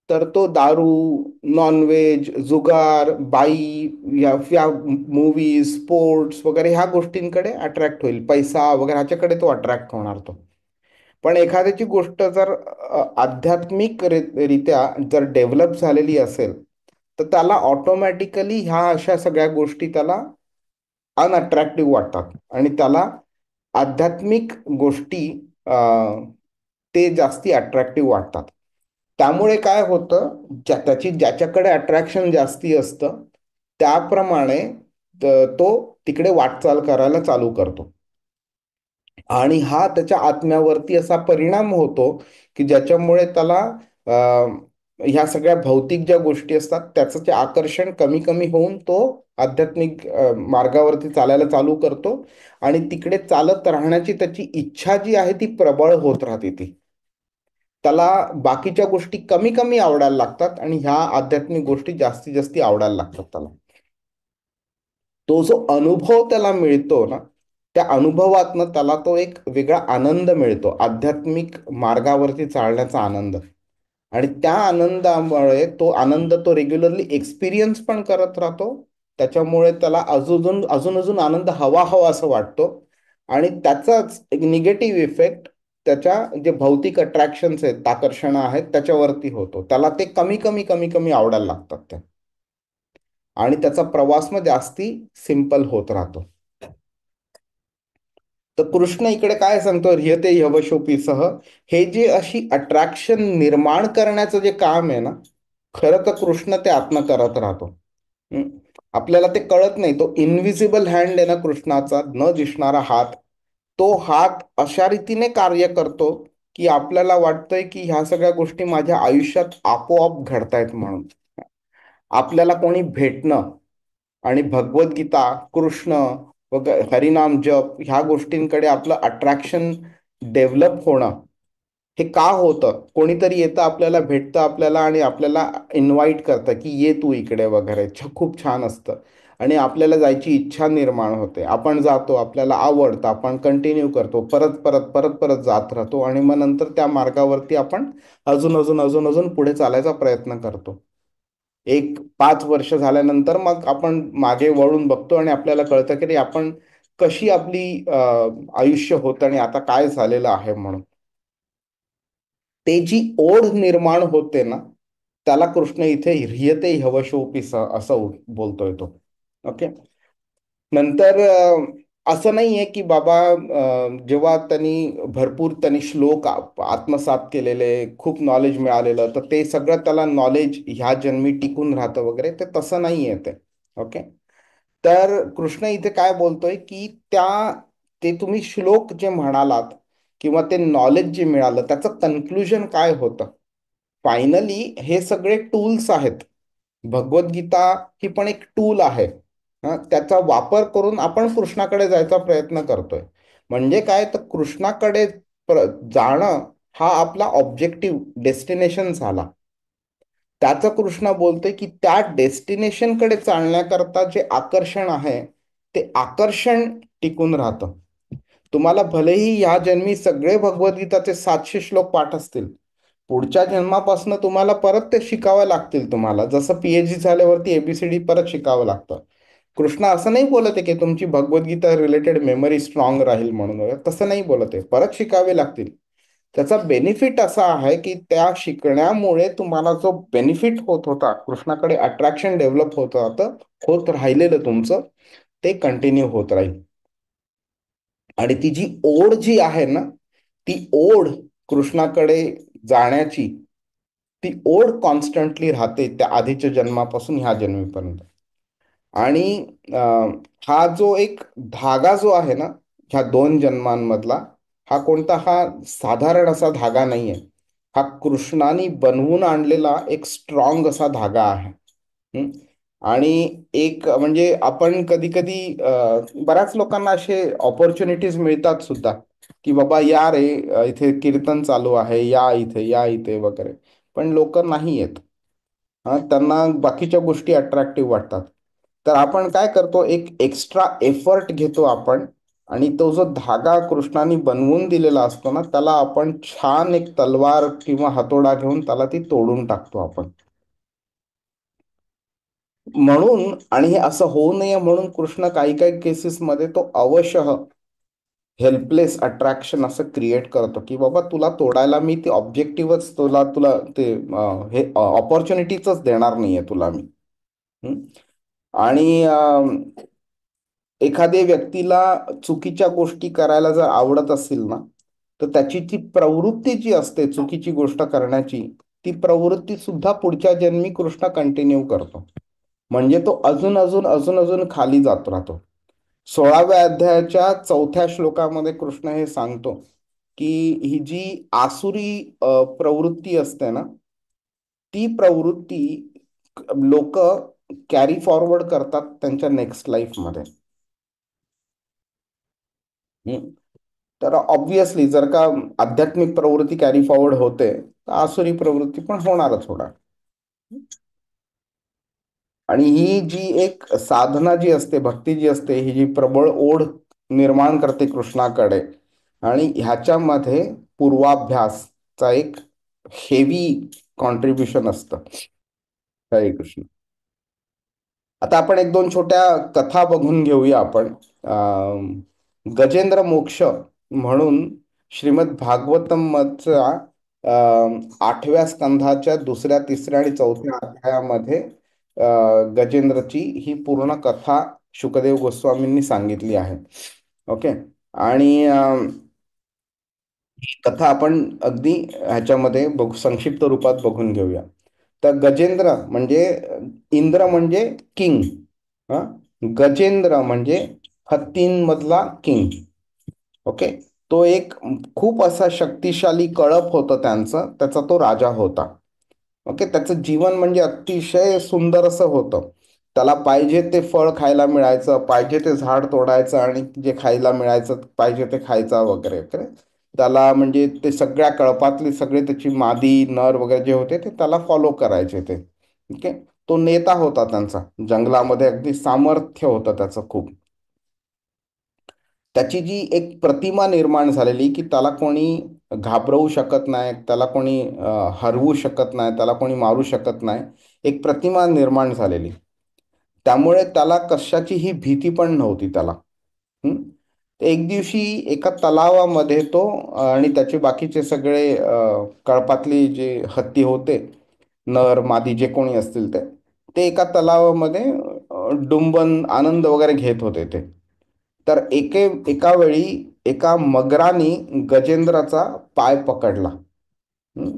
Speaker 1: तर तो दारू, नॉनव्हेज, जुगार, बाई, या मूवीज, स्पोर्ट्स वगैरे ह्या गोष्टींकडे अट्रॅक्ट होईल. पैसा वगैरे ह्याच्याकडे तो अट्रॅक्ट होणार तो. पण एखाद्याची गोष्ट जर आध्यात्मिक रित्या जर डेव्हलप झालेली असेल, तर त्याला ऑटोमॅटिकली ह्या अशा सगळ्या गोष्टी त्याला अनअट्रॅक्टिव्ह वाटतात आणि त्याला आध्यात्मिक गोष्टी ते जास्ती अट्रॅक्टिव्ह वाटतात. त्यामुळे काय होतं, ज्याच्याकडे अट्रॅक्शन जास्ती असतं त्याप्रमाणे तो तिकडे वाटचाल करायला चालू करतो. आणि हा त्याच्या आत्म्यावरती असा परिणाम होतो की ज्याच्यामुळे त्याला ह्या सगळ्या भौतिक ज्या गोष्टी असतात त्याचं ते आकर्षण कमी कमी होऊन तो आध्यात्मिक मार्गावरती चालायला चालू करतो. आणि तिकडे चालत राहण्याची त्याची इच्छा जी आहे ती प्रबळ होत राहते. त्याला बाकीच्या गोष्टी कमी कमी आवडायला लागतात आणि ह्या आध्यात्मिक गोष्टी जास्तीत जास्ती आवडायला लागतात त्याला. तो जो अनुभव त्याला मिळतो ना, त्या अनुभवातनं त्याला तो एक वेगळा आनंद मिळतो, आध्यात्मिक मार्गावरती चालण्याचा आनंद. आणि त्या आनंदामुळे तो आनंद तो रेग्युलरली एक्सपिरियन्स पण करत राहतो. त्याच्यामुळे त्याला अजून अजून अजून आनंद हवा हवा असं वाटतो. आणि त्याचाच एक निगेटिव्ह इफेक्ट त्याच्या जे भौतिक अट्रॅक्शन्स आहेत, आकर्षणं आहेत, त्याच्यावरती होतो. त्याला ते कमी कमी कमी कमी आवडायला लागतात ते. आणि त्याचा प्रवास मग जास्ती सिंपल होत राहतो. तर कृष्ण इकडे काय सांगतो, ह्यते ह्यवशोपीसह, हे जे अशी अट्रॅक्शन निर्माण करण्याचं जे काम आहे ना, खरं तर कृष्ण ते आत्म करत राहतो. आपल्याला ते कळत नाही. तो इनव्हिजिबल हँड आहे ना कृष्णाचा, न दिसणारा हात, तो हात अशा रीतीने कार्य करतो की आपल्याला वाटतंय की ह्या सगळ्या गोष्टी माझ्या आयुष्यात आपोआप घडतायत म्हणून. आपल्याला कोणी भेटणं आणि भगवद्गीता, कृष्ण हरिनाम जप ह्या गोष्टींकडे आपलं अट्रॅक्शन डेव्हलप होणं, हे का होतं? कोणीतरी येतं, आपल्याला भेटतं आपल्याला आणि आपल्याला इन्व्हाइट करतं की ये तू इकडे वगैरे, खूप छान असतं. आणि आपल्याला जायची इच्छा निर्माण होते. आपण जातो, आपल्याला आवडतं, आपण कंटिन्यू करतो, परत परत परत परत जात राहतो आणि मग नंतर त्या मार्गावरती आपण अजून अजून अजून अजून पुढे चालायचा प्रयत्न करतो. एक 5 वर्ष झाल्यानंतर मग आपण मागे वळून बघतो आणि आपल्याला कळतं की रे आपण कशी आपली आयुष्य होतं आणि आता काय झालेलं आहे म्हणून. ते जी ओढ निर्माण होते ना, त्याला कृष्ण इथे ह्रियते ह्यवशोऽपि सः असं बोलतोय तो. ओके. नंतर असं नाहीये की बाबा जेव्हा त्यांनी श्लोक आत्मसात केलेले, खूप नॉलेज मिळालेलं, तर ते सगळं त्याला नॉलेज ह्या जन्मी टिकून राहतं वगैरे, ते तसं नाहीये ते. ओके. तर कृष्ण इथे काय बोलतोय की ते तुम्ही श्लोक जे म्हणालात किंवा ते नॉलेज जे मिळालं त्याचं कन्क्लुजन काय होतं? फायनली हे सगळे टूल्स आहेत. भगवद्गीता ही पण एक टूल आहे. त्याचा वापर करून आपण कृष्णाकडे जायचा प्रयत्न करतोय. म्हणजे काय, तर कृष्णाकडे जाणं हा आपला ऑब्जेक्टिव्ह डेस्टिनेशन झाला. त्याचं कृष्ण बोलतोय की त्या डेस्टिनेशनकडे चालण्याकरता जे आकर्षण आहे, ते आकर्षण टिकून राहतं. तुम्हाला भलेही ह्या जन्मी सगळे भगवद्गीताचे 700 श्लोक पाठ असतील, पुढच्या जन्मापासून तुम्हाला परत ते शिकावं लागतील तुम्हाला. जसं पीएचडी झाल्यावरती एबीसीडी परत शिकावं लागतं. कृष्ण असं नाही बोलत आहे की तुमची भगवद्गीता रिलेटेड मेमरी स्ट्रॉंग राहील म्हणून वगैरे. तसं नाही बोलत आहे. परत शिकावे लागतील. त्याचा बेनिफिट असा आहे की त्या शिकण्यामुळे तुम्हाला जो बेनिफिट होत होता, कृष्णाकडे अट्रॅक्शन डेव्हलप होत राहतं, होत राहिलेलं तुमचं, ते कंटिन्यू होत राहील. आणि ती जी ओढ जी आहे ना, ती ओढ कृष्णाकडे जाण्याची, ती ओढ कॉन्स्टंटली राहते त्या आधीच्या जन्मापासून ह्या जन्मीपर्यंत. आणि हा जो एक धागा जो आहे ना, ह्या 2 जन्मांमधला, हा साधारण असा धागा नाहीये. हा कृष्णाने बनवून आणलेला एक स्ट्रॉंग असा धागा आहे. हं? आणि एक म्हणजे आपण कधी कधी बऱ्याच लोकांना असे ऑपॉर्च्युनिटीज मिळतात सुद्धा की बाबा या रे, इथे कीर्तन चालू आहे, या इथे या इथे वगैरे, पण लोक नाही येत. त्यांना बाकीच्या गोष्टी अट्रॅक्टिव्ह वाटतात. तर आपण काय करतो, एक एक्स्ट्रा एफर्ट घेतो आपण आणि तो जो धागा कृष्णाने बनवून दिलेला असतो ना, त्याला आपण छान एक तलवार किंवा हातोडा घेऊन त्याला ती तोडून टाकतो आपण. म्हणून, आणि हे असं होऊ नये म्हणून कृष्ण काही काही केसेसमध्ये तो अवशः हेल्पलेस अट्रॅक्शन असं क्रिएट करतो की बाबा तुला तोडायला मी ते ऑब्जेक्टिव्हच तुला तुला ते हे ऑपॉर्च्युनिटीच देणार नाहीये तुला मी. हं? आणि एखाद्या व्यक्तीला चुकीच्या गोष्टी करायला जर आवडत असेल ना, तर त्याची ती प्रवृत्ती जी असते चुकीची गोष्ट करण्याची, ती प्रवृत्ती सुद्धा पुढच्या जन्मी कृष्ण कंटिन्यू करतो. म्हणजे तो अजून अजून अजून अजून खाली जात राहतो. 16व्या अध्यायाच्या 4थ्या श्लोकामध्ये कृष्ण हे सांगतो की ही जी आसुरी प्रवृत्ती असते ना, ती प्रवृत्ती लोक कॅरी फॉरवर्ड करतात त्यांच्या नेक्स्ट लाईफमध्ये. तर ऑब्विसली जर का आध्यात्मिक प्रवृत्ती कॅरी फॉरवर्ड होते, तर आसुरी प्रवृत्ती पण होणारच होणार. आणि ही जी एक साधना जी असते, भक्ती जी असते, ही जी प्रबळ ओढ निर्माण करते कृष्णाकडे, आणि ह्याच्यामध्ये पूर्वाभ्यासचा एक हेवी कॉन्ट्रीब्युशन असतं. हरे कृष्ण. आता आपण एक दोन छोट्या कथा बघून घेऊया आपण. गजेंद्र मोक्ष म्हणून श्रीमद भागवतम मधच्या 8व्या स्कंधाच्या 2ऱ्या, 3ऱ्या आणि 4थ्या अध्यायामध्ये गजेंद्रची ही पूर्ण कथा शुकदेव गोस्वामींनी सांगितली आहे. ओके. आणि ही कथा आपण अगदी ह्याच्यामध्ये संक्षिप्त रूपात बघून घेऊया. तर गजेंद्र म्हणजे इंद्र म्हणजे किंग. हा, गजेंद्र म्हणजे हत्तींमधला किंग. ओके. तो एक खूप असा शक्तिशाली कळप होतं त्यांचं, त्याचा तो राजा होता. ओके. त्याचं जीवन म्हणजे अतिशय सुंदर असं होतं. त्याला पाहिजे ते फळ खायला मिळायचं, पाहिजे ते झाड तोडायचं आणि जे खायला मिळायचं पाहिजे ते खायचं वगैरे वगैरे. त्याला म्हणजे ते सगळ्या कळपातले सगळे त्याची मादी नर वगैरे जे होते ते त्याला फॉलो करायचे ते. ओके. तो नेता होता त्यांचा, जंगलामध्ये अगदी सामर्थ्य होतं त्याचं खूप. त्याची जी एक प्रतिमा निर्माण झालेली की त्याला कोणी घाबरवू शकत नाही, त्याला कोणी हरवू शकत नाही, त्याला कोणी मारू शकत नाही, एक प्रतिमा निर्माण झालेली. त्यामुळे त्याला कशाचीही भीती पण नव्हती त्याला. हं? एक दिवशी एका तलावामध्ये तो आणि त्याचे बाकीचे सगळे कळपातली जे हत्ती होते, नर मादी जे कोणी असतील ते ते एका तलावामध्ये डुंबन आनंद वगैरे घेत होते ते. तर एका वेळी एका मगराने गजेंद्राचा पाय पकडला. हं?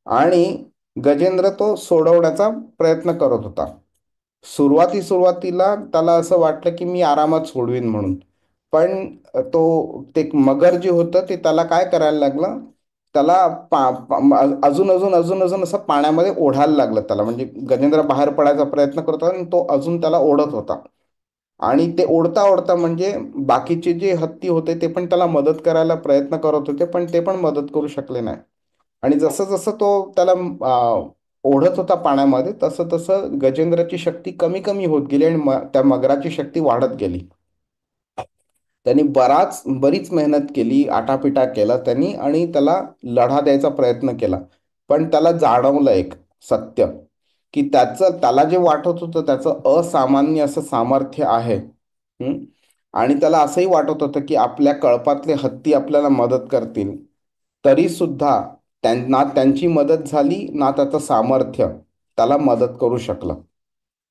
Speaker 1: आणि गजेंद्र तो सोडवण्याचा प्रयत्न करत होता. सुरुवातीला त्याला असं वाटलं की मी आरामात सोडवीन म्हणून. पण ते मगर जे होतं ते त्याला काय करायला लागलं, त्याला अजून अजून अजून अजून असं पाण्यामध्ये ओढायला लागलं त्याला. म्हणजे गजेंद्र बाहेर पडायचा प्रयत्न करत होता आणि तो अजून त्याला ओढत होता. आणि ते ओढता ओढता म्हणजे बाकीचे जे हत्ती होते ते पण त्याला मदत करायला प्रयत्न करत होते, पण ते पण मदत करू शकले नाही. आणि जसं जसं तो त्याला ओढत होता पाण्यामध्ये, तसं तसं गजेंद्राची शक्ती कमी कमी होत गेली आणि त्या मगराची शक्ती वाढत गेली. त्यांनी बरीच मेहनत केली, आटापिटा केला त्यांनी आणि त्याला लढा द्यायचा प्रयत्न केला. पण त्याला जाणवलं एक सत्य, की त्याला जे वाटत होतं त्याचं असामान्य असं सामर्थ्य आहे. हं? आणि त्याला असंही वाटत होतं की आपल्या कळपातले हत्ती आपल्याला मदत करतील. तरी सुद्धा त्यांना त्यांची मदत झाली ना, त्याचं सामर्थ्य त्याला मदत करू शकलं.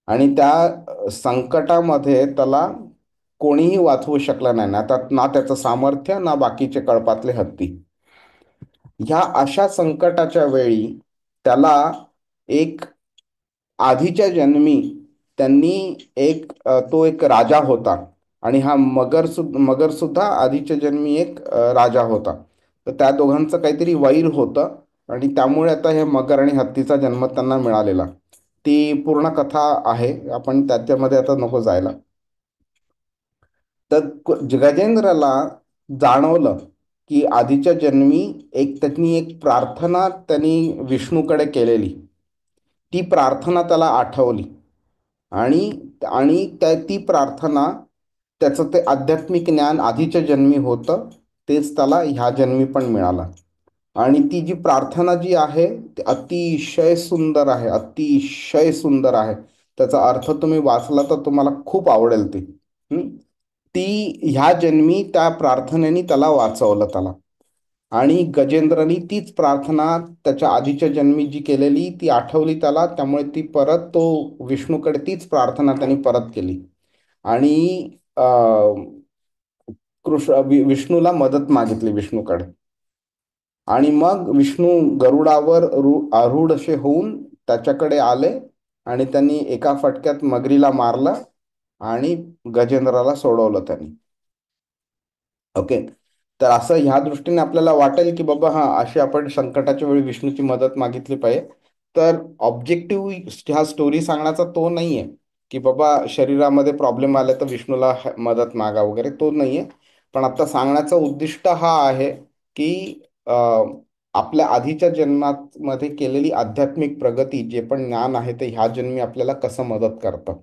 Speaker 1: आणि त्या संकटामध्ये त्याला कोणीही वाचवू शकलं नाही, ना त्याचं सामर्थ्य ना बाकीचे कळपातले हत्ती. ह्या अशा संकटाच्या वेळी त्याला एक आधीच्या जन्मी त्यांनी तो एक राजा होता आणि हा मगर सुद्धा आधीच्या जन्मी एक राजा होता. तर त्या दोघांचं काहीतरी वैर होतं आणि त्यामुळे आता हे मगर आणि हत्तीचा जन्म त्यांना मिळालेला. ती पूर्ण कथा आहे, आपण त्याच्यामध्ये आता नको जायला. तर गजेंद्रला जाणवलं की आधीच्या जन्मी त्यांनी एक प्रार्थना त्यांनी विष्णूकडे केलेली. ती प्रार्थना त्याला आठवली आणि आणि ती प्रार्थना, त्याचं ते आध्यात्मिक ज्ञान आधीच्या जन्मी होतं, तेच त्याला ह्या जन्मी पण मिळालं. आणि ती जी प्रार्थना जी आहे ती अतिशय सुंदर आहे, अतिशय सुंदर आहे. त्याचा अर्थ तुम्ही वाचला तर तुम्हाला खूप आवडेल ती. हं? ती ह्या जन्मी त्या प्रार्थनेने त्याला वाचवलं त्याला. आणि गजेंद्रनी तीच प्रार्थना त्याच्या आधीच्या जन्मी जी केलेली ती आठवली त्याला, त्यामुळे तो विष्णूकडे तीच प्रार्थना त्यांनी परत केली आणि विष्णूला मदत मागितली विष्णूकडे. आणि मग विष्णू गरुडावर आरूढ असे होऊन त्याच्याकडे आले आणि त्यांनी एका फटक्यात मगरीला मारलं आणि गजेंद्राला सोडवलं त्यांनी. ओके. तर असं ह्या दृष्टीने आपल्याला वाटेल की बाबा हा, अशी आपण संकटाच्या वेळी विष्णूची मदत मागितली पाहिजे. तर ऑब्जेक्टिव्ह ह्या स्टोरी सांगण्याचा तो नाहीये की बाबा शरीरामध्ये प्रॉब्लेम आले तर विष्णूला मदत मागा वगैरे, तो नाहीये. पण आता सांगण्याचं उद्दिष्ट हा आहे की आपल्या आधीच्या जन्मामध्ये केलेली आध्यात्मिक प्रगती, जे पण ज्ञान आहे ते ह्या जन्मी आपल्याला कसं मदत करतं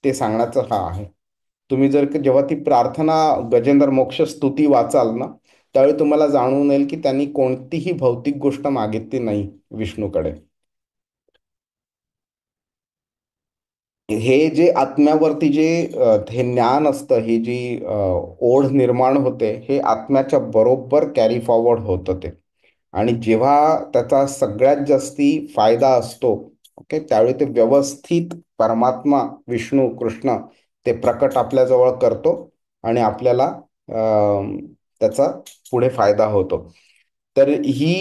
Speaker 1: ते सांगण्याचं हा आहे. तुम्ही जेव्हा ती प्रार्थना गजेंद्र मोक्ष स्तुती वाचाल ना, त्यावेळी तुम्हाला जाणून येईल की त्यांनी कोणतीही भौतिक गोष्ट मागितली नाही विष्णूकडे. हे जे आत्म्यावरती जे हे ज्ञान असतं, ही जी ओढ निर्माण होते, हे आत्म्याच्या बरोबर कॅरी फॉरवर्ड होतं ते. आणि जेव्हा त्याचा सगळ्यात जास्ती फायदा असतो, ओके, त्यावेळी ते व्यवस्थित परमात्मा विष्णू कृष्ण ते प्रकट आपल्याजवळ करतो आणि आपल्याला त्याचा पुढे फायदा होतो. तर ही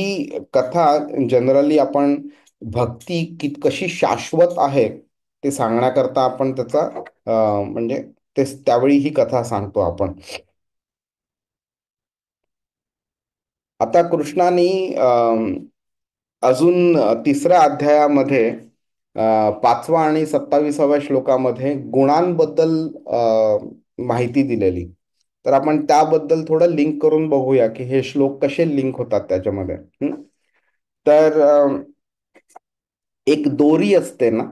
Speaker 1: कथा जनरली आपण भक्ती कशी शाश्वत आहे ते सांगण्याकरता आपण त्याचा म्हणजे ते त्यावेळी ही कथा सांगतो आपण. आता कृष्णाने अजून तिसऱ्या अध्यायामध्ये 5वा आणि 27व्या श्लोकामध्ये गुणांबद्दल माहिती दिलेली. तर आपण त्याबद्दल थोडं लिंक करून बघूया की हे श्लोक कसे लिंक होतात त्याच्यामध्ये. तर एक दोरी असते ना,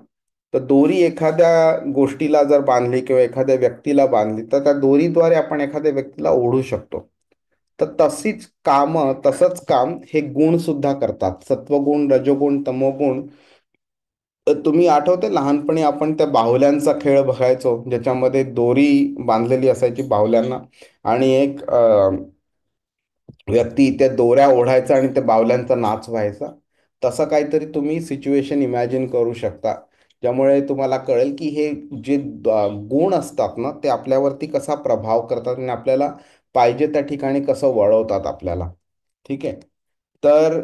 Speaker 1: तर दोरी एखाद्या गोष्टीला जर बांधली किंवा एखाद्या व्यक्तीला बांधली तर त्या दोरीद्वारे आपण एखाद्या व्यक्तीला ओढू शकतो. तर तसंच काम हे गुण सुद्धा करतात. सत्वगुण, रजोगुण, तमोगुण. तर तुम्ही आठवते लहानपणी आपण त्या बाहुल्यांचा खेळ बघायचो, ज्याच्यामध्ये दोरी बांधलेली असायची बाहुल्यांना आणि एक व्यक्ती त्या दोऱ्या ओढायचा आणि त्या बाहुल्यांचा नाच व्हायचा. तसं काहीतरी तुम्ही सिच्युएशन इमॅजिन करू शकता, ज्यामुळे तुम्हाला कळेल की हे जे गुण असतात ना, ते आपल्यावरती कसा प्रभाव करतात आणि आपल्याला पाहिजे त्या ठिकाणी कसं वळवतात आपल्याला. ठीक आहे. तर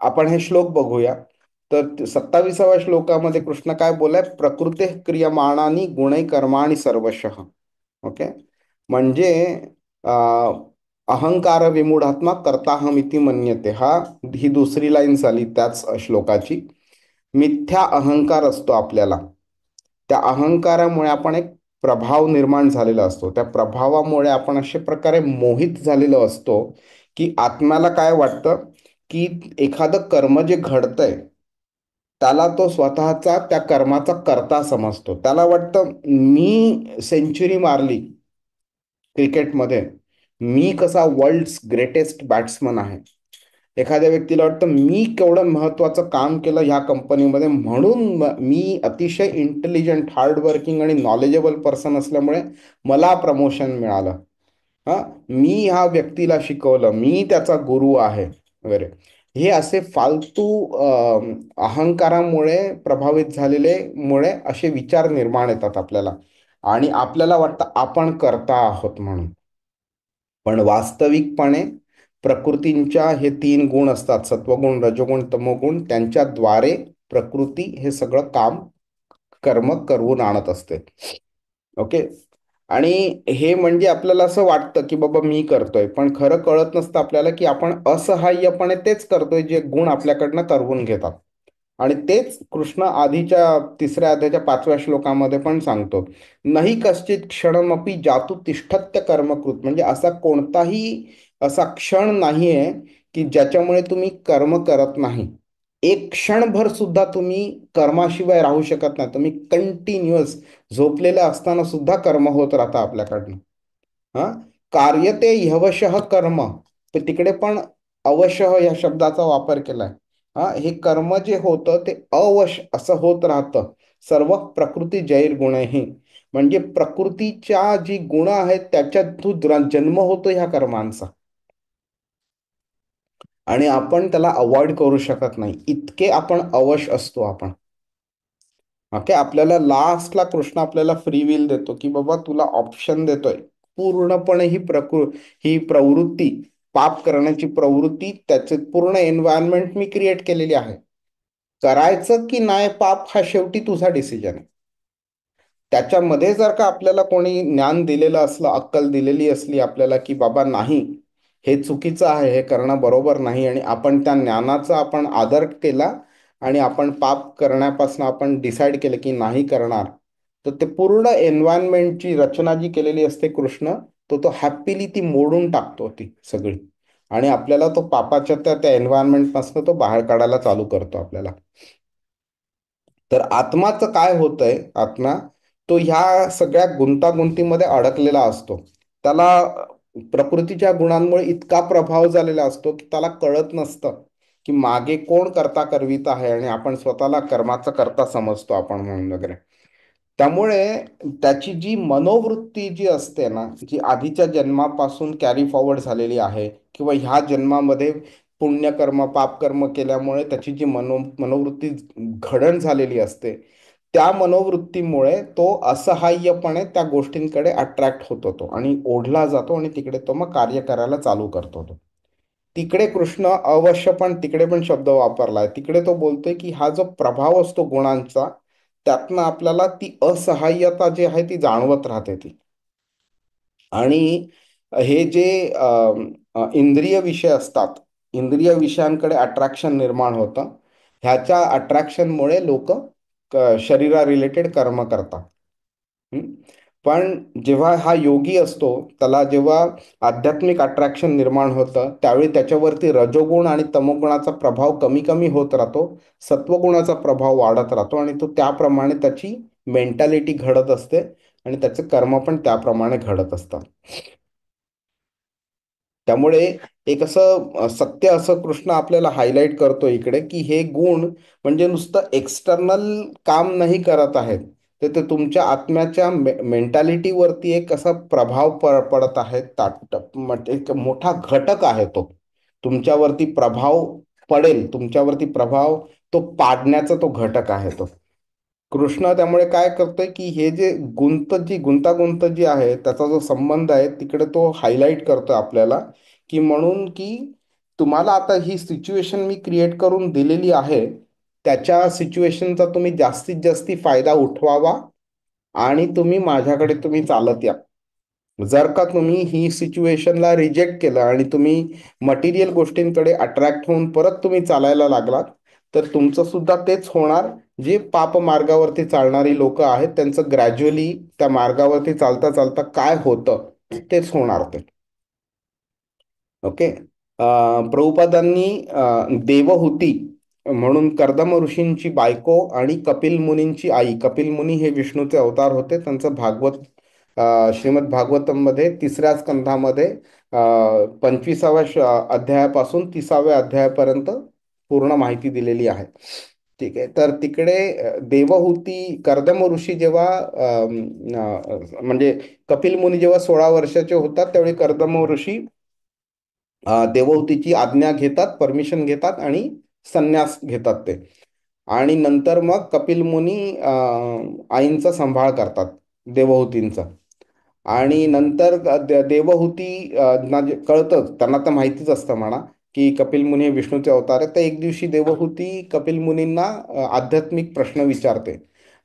Speaker 1: आपण हे श्लोक बघूया. तर 27व्या श्लोकामध्ये कृष्ण काय बोलाय, प्रकृते क्रियमाणानी गुणै कर्माणि सर्वशः. ओके. म्हणजे अहंकार विमूढात्मा कर्ताहमिती मन्यते, ही दुसरी लाईन झाली त्याच श्लोकाची. मिथ्या अहंकार असतो आपल्याला. त्या अहंकारामुळे आपण एक प्रभाव निर्माण झालेला असतो. त्या प्रभावामुळे आपण अशा प्रकारे मोहित झालेलो असतो की आत्म्याला काय वाटतं की एखादं कर्म जे घडतंय त्याला तो स्वतःचा त्या कर्माचा कर्ता समजतो. त्याला वाटतं मी सेंचुरी मारली क्रिकेटमध्ये, मी कसा वर्ल्ड्स ग्रेटेस्ट बॅट्समन आहे. एखाद्या व्यक्तीला वाटतं मी केवढं महत्वाचं काम केलं ह्या कंपनीमध्ये, म्हणून मी अतिशय इंटेलिजंट, हार्डवर्किंग आणि नॉलेजेबल पर्सन असल्यामुळे मला प्रमोशन मिळालं. मी ह्या व्यक्तीला शिकवलं, मी त्याचा गुरु आहे वगैरे. हे असे फालतू अहंकारामुळे प्रभावित झालेले मुळे असे विचार निर्माण येतात आपल्याला आणि आपल्याला वाटतं आपण करता आहोत म्हणून. पण वास्तविकपणे प्रकृतींच्या हे 3 गुण असतात, सत्वगुण, रजोगुण, तमोगुण. त्यांच्याद्वारे प्रकृती हे सगळं कर्म करवून आणत असते. ओके. आणि हे म्हणजे आपल्याला असं वाटतं की बाबा मी करतोय, पण खरं कळत नसतं आपल्याला की आपण असहाय्यपणे तेच करतोय जे गुण आपल्याकडनं करवून घेतात. आणि तेच कृष्ण आधीच्या तिसऱ्या अध्यायाच्या 5व्या श्लोकामध्ये पण सांगतो. नाही कश्चित क्षणमपि जातु तिष्ठत्य कर्मकृत. म्हणजे असा कोणताही असा क्षण नाहीये की ज्याच्यामुळे तुम्ही कर्म करत नाही. एक क्षणभर सुद्धा तुम्ही कर्माशिवाय राहू शकत नाही. तुम्ही कंटिन्युअस झोपलेलं असताना सुद्धा कर्म होत राहतं आपल्याकडनं. हा. कार्यते ह्यवशः कर्म. तर तिकडे पण अवशः या शब्दाचा वापर केलाय. हे कर्म जे होतं ते अवश असं होत राहतं. सर्व प्रकृती जैर्गुणैः. म्हणजे प्रकृतीच्या जी गुण आहेत त्याच्यात जन्म होतो ह्या कर्मांचा आणि आपण त्याला अवॉइड करू शकत नाही, इतके आपण अवश असतो आपण. ओके. आपल्याला लास्टला कृष्ण आपल्याला फ्री विल देतो की बाबा तुला ऑप्शन देतोय पूर्णपणे ही प्रवृत्ती, पाप करण्याची प्रवृत्ती, त्याचे पूर्ण एन्व्हायरमेंट मी क्रिएट केलेली आहे. करायचं की नाही पाप हा शेवटी तुझा डिसिजन आहे. त्याच्यामध्ये जर का आपल्याला कोणी ज्ञान दिलेलं असलं, अक्कल दिलेली असली आपल्याला की बाबा नाही हे चुकीचं आहे, हे करणं बरोबर नाही, आणि आपण त्या ज्ञानाचा आपण आदर केला आणि आपण पाप करण्यापासून आपण डिसाईड केलं की नाही करणार, तर ते पूर्ण एन्व्हायरमेंटची रचना जी केलेली असते कृष्ण, तो हॅपीली ती मोडून टाकतो ती सगळी, आणि आपल्याला तो पापाच्या त्या एन्व्हायरमेंटपासून तो बाहेर काढायला चालू करतो आपल्याला. तर आत्माचं काय होतंय, आत्मा तो ह्या सगळ्या गुंतागुंतीमध्ये अडकलेला असतो. त्याला प्रकृतीच्या गुणांमुळे इतका प्रभाव झालेला असतो की त्याला कळत नसतं की मागे कोण करता करवित आहे, आणि आपण स्वतःला कर्माचा करता समजतो आपण म्हणून वगैरे. त्यामुळे त्याची जी मनोवृत्ती जी असते ना, जी आधीच्या जन्मापासून कॅरी फॉरवर्ड झालेली आहे किंवा ह्या जन्मामध्ये पुण्यकर्म पापकर्म केल्यामुळे त्याची जी मनोवृत्ती घडण झालेली असते, त्या मनोवृत्तीमुळे तो असहाय्यपणे त्या गोष्टींकडे अट्रॅक्ट होतो तो आणि ओढला जातो आणि तिकडे तो मग कार्य करायला चालू करतो तो. तिकडे कृष्ण अवश्य पण तिकडे पण शब्द वापरलाय. तिकडे तो बोलतोय की हा जो प्रभाव असतो गुणांचा, त्यातनं आपल्याला ती असहाय्यता जी आहे ती जाणवत राहते ती. आणि हे जे इंद्रिय विषय असतात, इंद्रिय विषयांकडे अट्रॅक्शन निर्माण होतं. ह्याच्या अट्रॅक्शनमुळे लोक शरीरा रिलेटेड कर्म करतात. हं? पण जेव्हा हा योगी असतो, त्याला जेव्हा आध्यात्मिक अट्रॅक्शन निर्माण होतं, त्यावेळी त्याच्यावरती रजोगुण आणि तमोगुणाचा प्रभाव कमी कमी होत राहतो, सत्वगुणाचा प्रभाव वाढत राहतो आणि तो त्याप्रमाणे त्याची मेंटॅलिटी घडत असते आणि त्याचे कर्म पण त्याप्रमाणे घडत असतात. त्यामुळे एक असं सत्य असं कृष्ण आपल्याला हायलाइट करतो इकडे, की हे गुण म्हणजे नुसतं एक्सटर्नल काम नाही करत आहेत, तर ते तुमच्या आत्म्याच्या मेंटॅलिटीवरती एक असा प्रभाव पडत आहे. एक मोठा घटक आहे तो. तुमच्यावरती प्रभाव पडेल, तुमच्यावरती प्रभाव तो पाडण्याचा तो घटक आहे तो. कृष्ण त्यामुळे काय करतोय, की हे जे गुंतागुंत जी आहे त्याचा जो संबंध आहे तिकडे तो हायलाइट करतोय आपल्याला, की म्हणून की तुम्हाला आता ही सिच्युएशन मी क्रिएट करून दिलेली आहे, त्याच्या सिच्युएशनचा तुम्ही जास्तीत जास्ती फायदा उठवावा आणि तुम्ही चालत या. जर का तुम्ही ही सिच्युएशनला रिजेक्ट केलं आणि तुम्ही मटेरियल गोष्टींकडे अट्रॅक्ट होऊन परत तुम्ही चालायला लागलात, तर तुमचं सुद्धा तेच होणार. जे पाप मार्गावरती चालणारी लोक आहेत त्यांचं ग्रॅज्युअली त्या मार्गावरती चालता चालता काय होतं तेच होणार ते. ओके. प्रभुपादांनी देवहूती म्हणून कर्दम ऋषींची बायको आणि कपिल मुनींची आई, कपिल मुनी हे विष्णूचे अवतार होते, त्यांचं श्रीमद भागवतम मध्ये 3ऱ्या स्कंधामध्ये 25व्या अध्यायापासून 30व्या अध्यायापर्यंत पूर्ण माहिती दिलेली आहे. ठीक आहे. तर तिकडे देवहूती कर्दम ऋषी जेव्हा म्हणजे कपिल मुनी जेव्हा 16 वर्षाचे होतात, त्यावेळी कर्दम ऋषी देवहूतीची आज्ञा घेतात, परमिशन घेतात आणि संन्यास घेतात ते. आणि नंतर मग कपिल मुनी आईंचा सांभाळ करतात, देवहूतींचा. आणि नंतर देवहूती कळतं त्यांना, तर माहितीच असतं म्हणा, की कपिल मुनी हे विष्णूचे अवतार आहेत. तर एक दिवशी देवहूती कपिल मुनींना आध्यात्मिक प्रश्न विचारते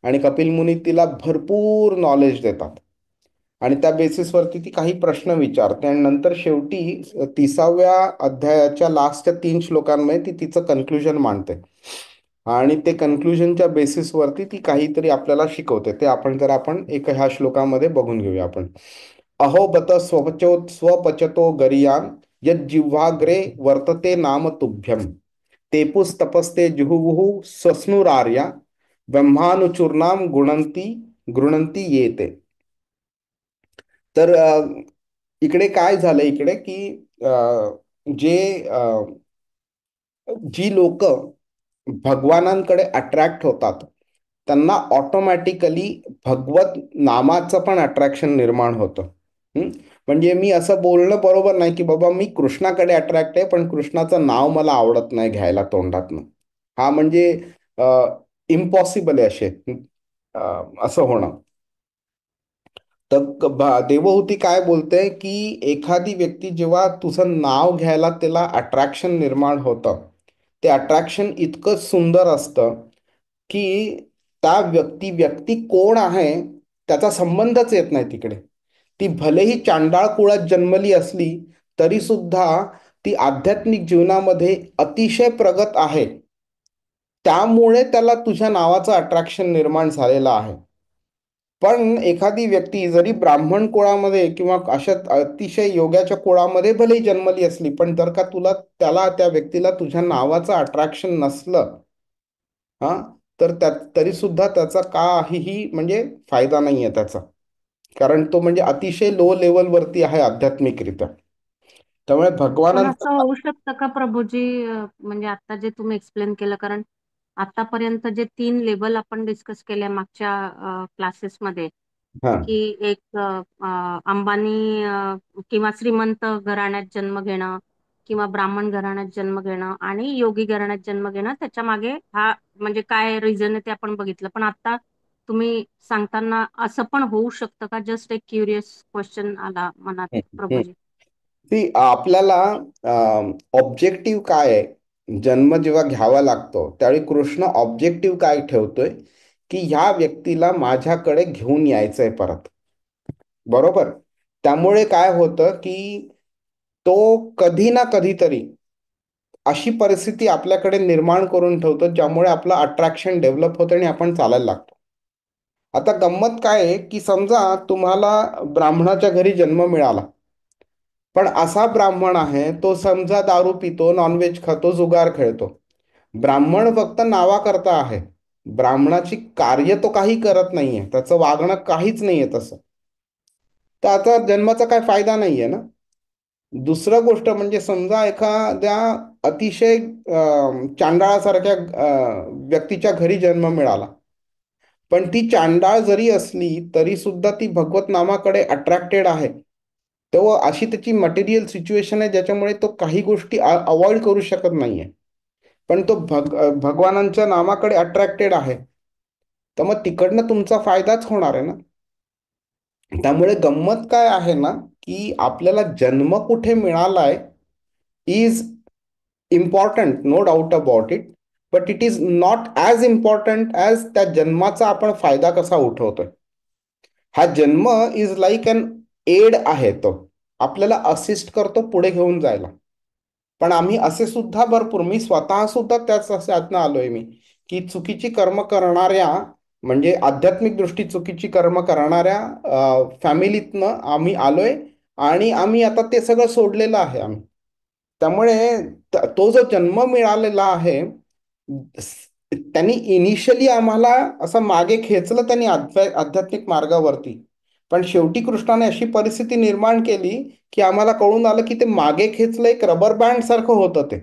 Speaker 1: आणि कपिल मुनी तिला भरपूर नॉलेज देतात आणि त्या बेसिसवरती ती काही प्रश्न विचारते आणि नंतर शेवटी 30व्या अध्यायाच्या लास्टच्या 3 श्लोकांमध्ये ती तिचं कन्क्लुजन मांडते आणि ते कन्क्लुजनच्या बेसिसवरती ती काहीतरी आपल्याला शिकवते. ते आपण ह्या श्लोकामध्ये बघून घेऊया आपण. अहो बत स्वपचतो गरियान यज्जिह्वाग्रे वर्तते नाम तुभ्यम तेपुस्तपस्ते जुहुवुः स्वस्नुरार्या ब्रह्मानुचूर्णाम गृणंती येते. तर इकडे काय झालं इकडे, की जे जी लोक भगवानांकडे अट्रॅक्ट होतात त्यांना ऑटोमॅटिकली भगवत नामाचं पण अट्रॅक्शन निर्माण होतं. म्हणजे मी असं बोलणं बरोबर नाही, की बाबा मी कृष्णाकडे अट्रॅक्ट आहे पण कृष्णाचं नाव मला आवडत नाही घ्यायला तोंडातनं. हा म्हणजे इम्पॉसिबल आहे असं होणं. तर देवहूती काय बोलते, की एखादी व्यक्ती जेव्हा तुझं नाव घ्यायला त्याला अट्रॅक्शन निर्माण होतं, ते अट्रॅक्शन इतकं सुंदर असतं की व्यक्ती कोण आहे त्याचा संबंधच येत नाही तिकडे. ती भलेही चांडाळ कुळात जन्मली असली तरी सुद्धा ती आध्यात्मिक जीवनामध्ये अतिशय प्रगत आहे, त्यामुळे त्याला तुझ्या नावाचं अट्रॅक्शन निर्माण झालेलं आहे. पण एखादी व्यक्ती जरी ब्राह्मण कुळामध्ये किंवा अशा अतिशय योग्याच्या कुळामध्ये भलेही जन्मली असली, पण जर का त्या व्यक्तीला तुझ्या नावाचं अट्रॅक्शन नसलं, हा, तर तरी सुद्धा त्याचा काहीही म्हणजे फायदा नाहीये त्याचा. कारण तो म्हणजे अतिशय लो लेवलवरती आहे आध्यात्मिकरित्या. त्यामुळे
Speaker 2: पण असं
Speaker 1: भगवानांचा
Speaker 2: होऊ शकतं का प्रभूजी, म्हणजे आता जे तुम्ही एक्सप्लेन केलं, कारण आतापर्यंत जे 3 लेवल आपण डिस्कस केले मागच्या क्लासेसमध्ये,
Speaker 1: हा
Speaker 2: की एक अंबानी किंवा श्रीमंत घराण्यात जन्म घेणं किंवा ब्राह्मण घराण्यात जन्म घेणं आणि योगी घराण्यात जन्म घेणं, त्याच्या मागे हा म्हणजे काय रिझन आहे ते आपण बघितलं. पण आता तुम्ही सांगताना असं पण होऊ शकतं का? जस्ट एक क्युरियस क्वेश्चन आला मनात प्रभूजी.
Speaker 1: आपल्याला ऑब्जेक्टिव्ह काय आहे, जन्म जेव्हा घ्यावा लागतो त्यावेळी कृष्ण ऑब्जेक्टिव्ह काय ठेवतोय, की ह्या व्यक्तीला माझ्याकडे घेऊन यायचंय परत. बरोबर. त्यामुळे काय होतं की तो कधी ना कधीतरी अशी परिस्थिती आपल्याकडे निर्माण करून ठेवतो ज्यामुळे आपलं अट्रॅक्शन डेव्हलप होतं आणि आपण चालायला लागतो. आता गंमत काय आहे की समजा तुम्हाला ब्राह्मणाच्या घरी जन्म मिळाला, पण असा ब्राह्मण आहे तो समजा दारू पितो, नॉनव्हेज खातो, जुगार खेळतो. ब्राह्मण फक्त नावाकरता आहे. ब्राह्मणाची कार्य तो काही करत नाहीये, त्याचं वागणं काहीच नाहीये तसं. तर आता जन्माचा काय फायदा नाहीये ना. दुसरं गोष्ट म्हणजे समजा एखाद्या अतिशय चांडाळासारख्या व्यक्तीच्या घरी जन्म मिळाला, पण ती चांडाळ जरी असली तरी सुद्धा ती भगवत नामाकडे अट्रॅक्टेड आहे. तेव्हा अशी त्याची मटेरियल सिच्युएशन आहे ज्याच्यामुळे तो काही गोष्टी अवॉइड करू शकत नाहीये, पण तो भगवानांच्या नामाकडे अट्रॅक्टेड आहे. तर मग तिकडनं तुमचा फायदाच होणार आहे ना. त्यामुळे गंमत काय आहे ना, की आपल्याला जन्म कुठे मिळालाय is important, no doubt about it, but it is not as important as त्या जन्माचा आपण फायदा कसा उठवतोय. हा जन्म इज लाईक अन एड आहे. तो आपल्याला असिस्ट करतो पुढे घेऊन जायला. पण आम्ही असे सुद्धा भरपूर, मी स्वतः सुद्धा त्याच यातनं आलोय मी, की चुकीची कर्म करणाऱ्या म्हणजे आध्यात्मिक दृष्टी चुकीची कर्म करणाऱ्या फॅमिलीतनं आम्ही आलोय आणि आम्ही आता ते सगळं सोडलेलं आहे आम्ही. त्यामुळे तो जो जन्म मिळालेला आहे, त्यांनी इनिशियली आम्हाला असं मागे खेचलं त्यांनी आध्यात्मिक मार्गावरती. पण शेवटी कृष्णाने अशी परिस्थिती निर्माण केली की आम्हाला कळून आलं की ते मागे खेचलं एक रबर बँड सारखं होतं. ते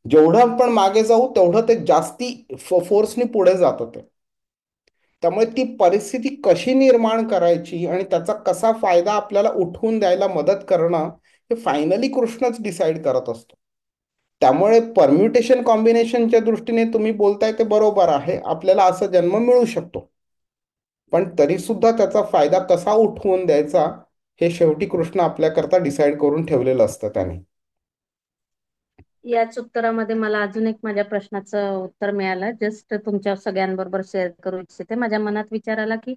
Speaker 1: जेवढं आपण मागे जाऊ तेवढं ते जास्ती फोर्सनी पुढे जातं ते. त्यामुळे ती परिस्थिती कशी निर्माण करायची आणि त्याचा कसा फायदा आपल्याला उठवून द्यायला मदत करणं, हे फायनली कृष्णच डिसाईड करत असतो. त्यामुळे परम्युटेशन कॉम्बिनेशनच्या दृष्टीने तुम्ही बोलताय ते बरोबर आहे, आपल्याला असा जन्म मिळू शकतो. पण तरी सुद्धा त्याचा फायदा कसा उठवून द्यायचा हे शेवटी कृष्ण आपल्याकरता डिसाईड करून ठेवलेलं असतं त्याने.
Speaker 2: याच उत्तरामध्ये मला अजून एक माझ्या प्रश्नाचं उत्तर मिळालं, जस्ट तुमच्या सगळ्यांबरोबर शेअर करू इच्छिते. माझ्या मनात विचार आला की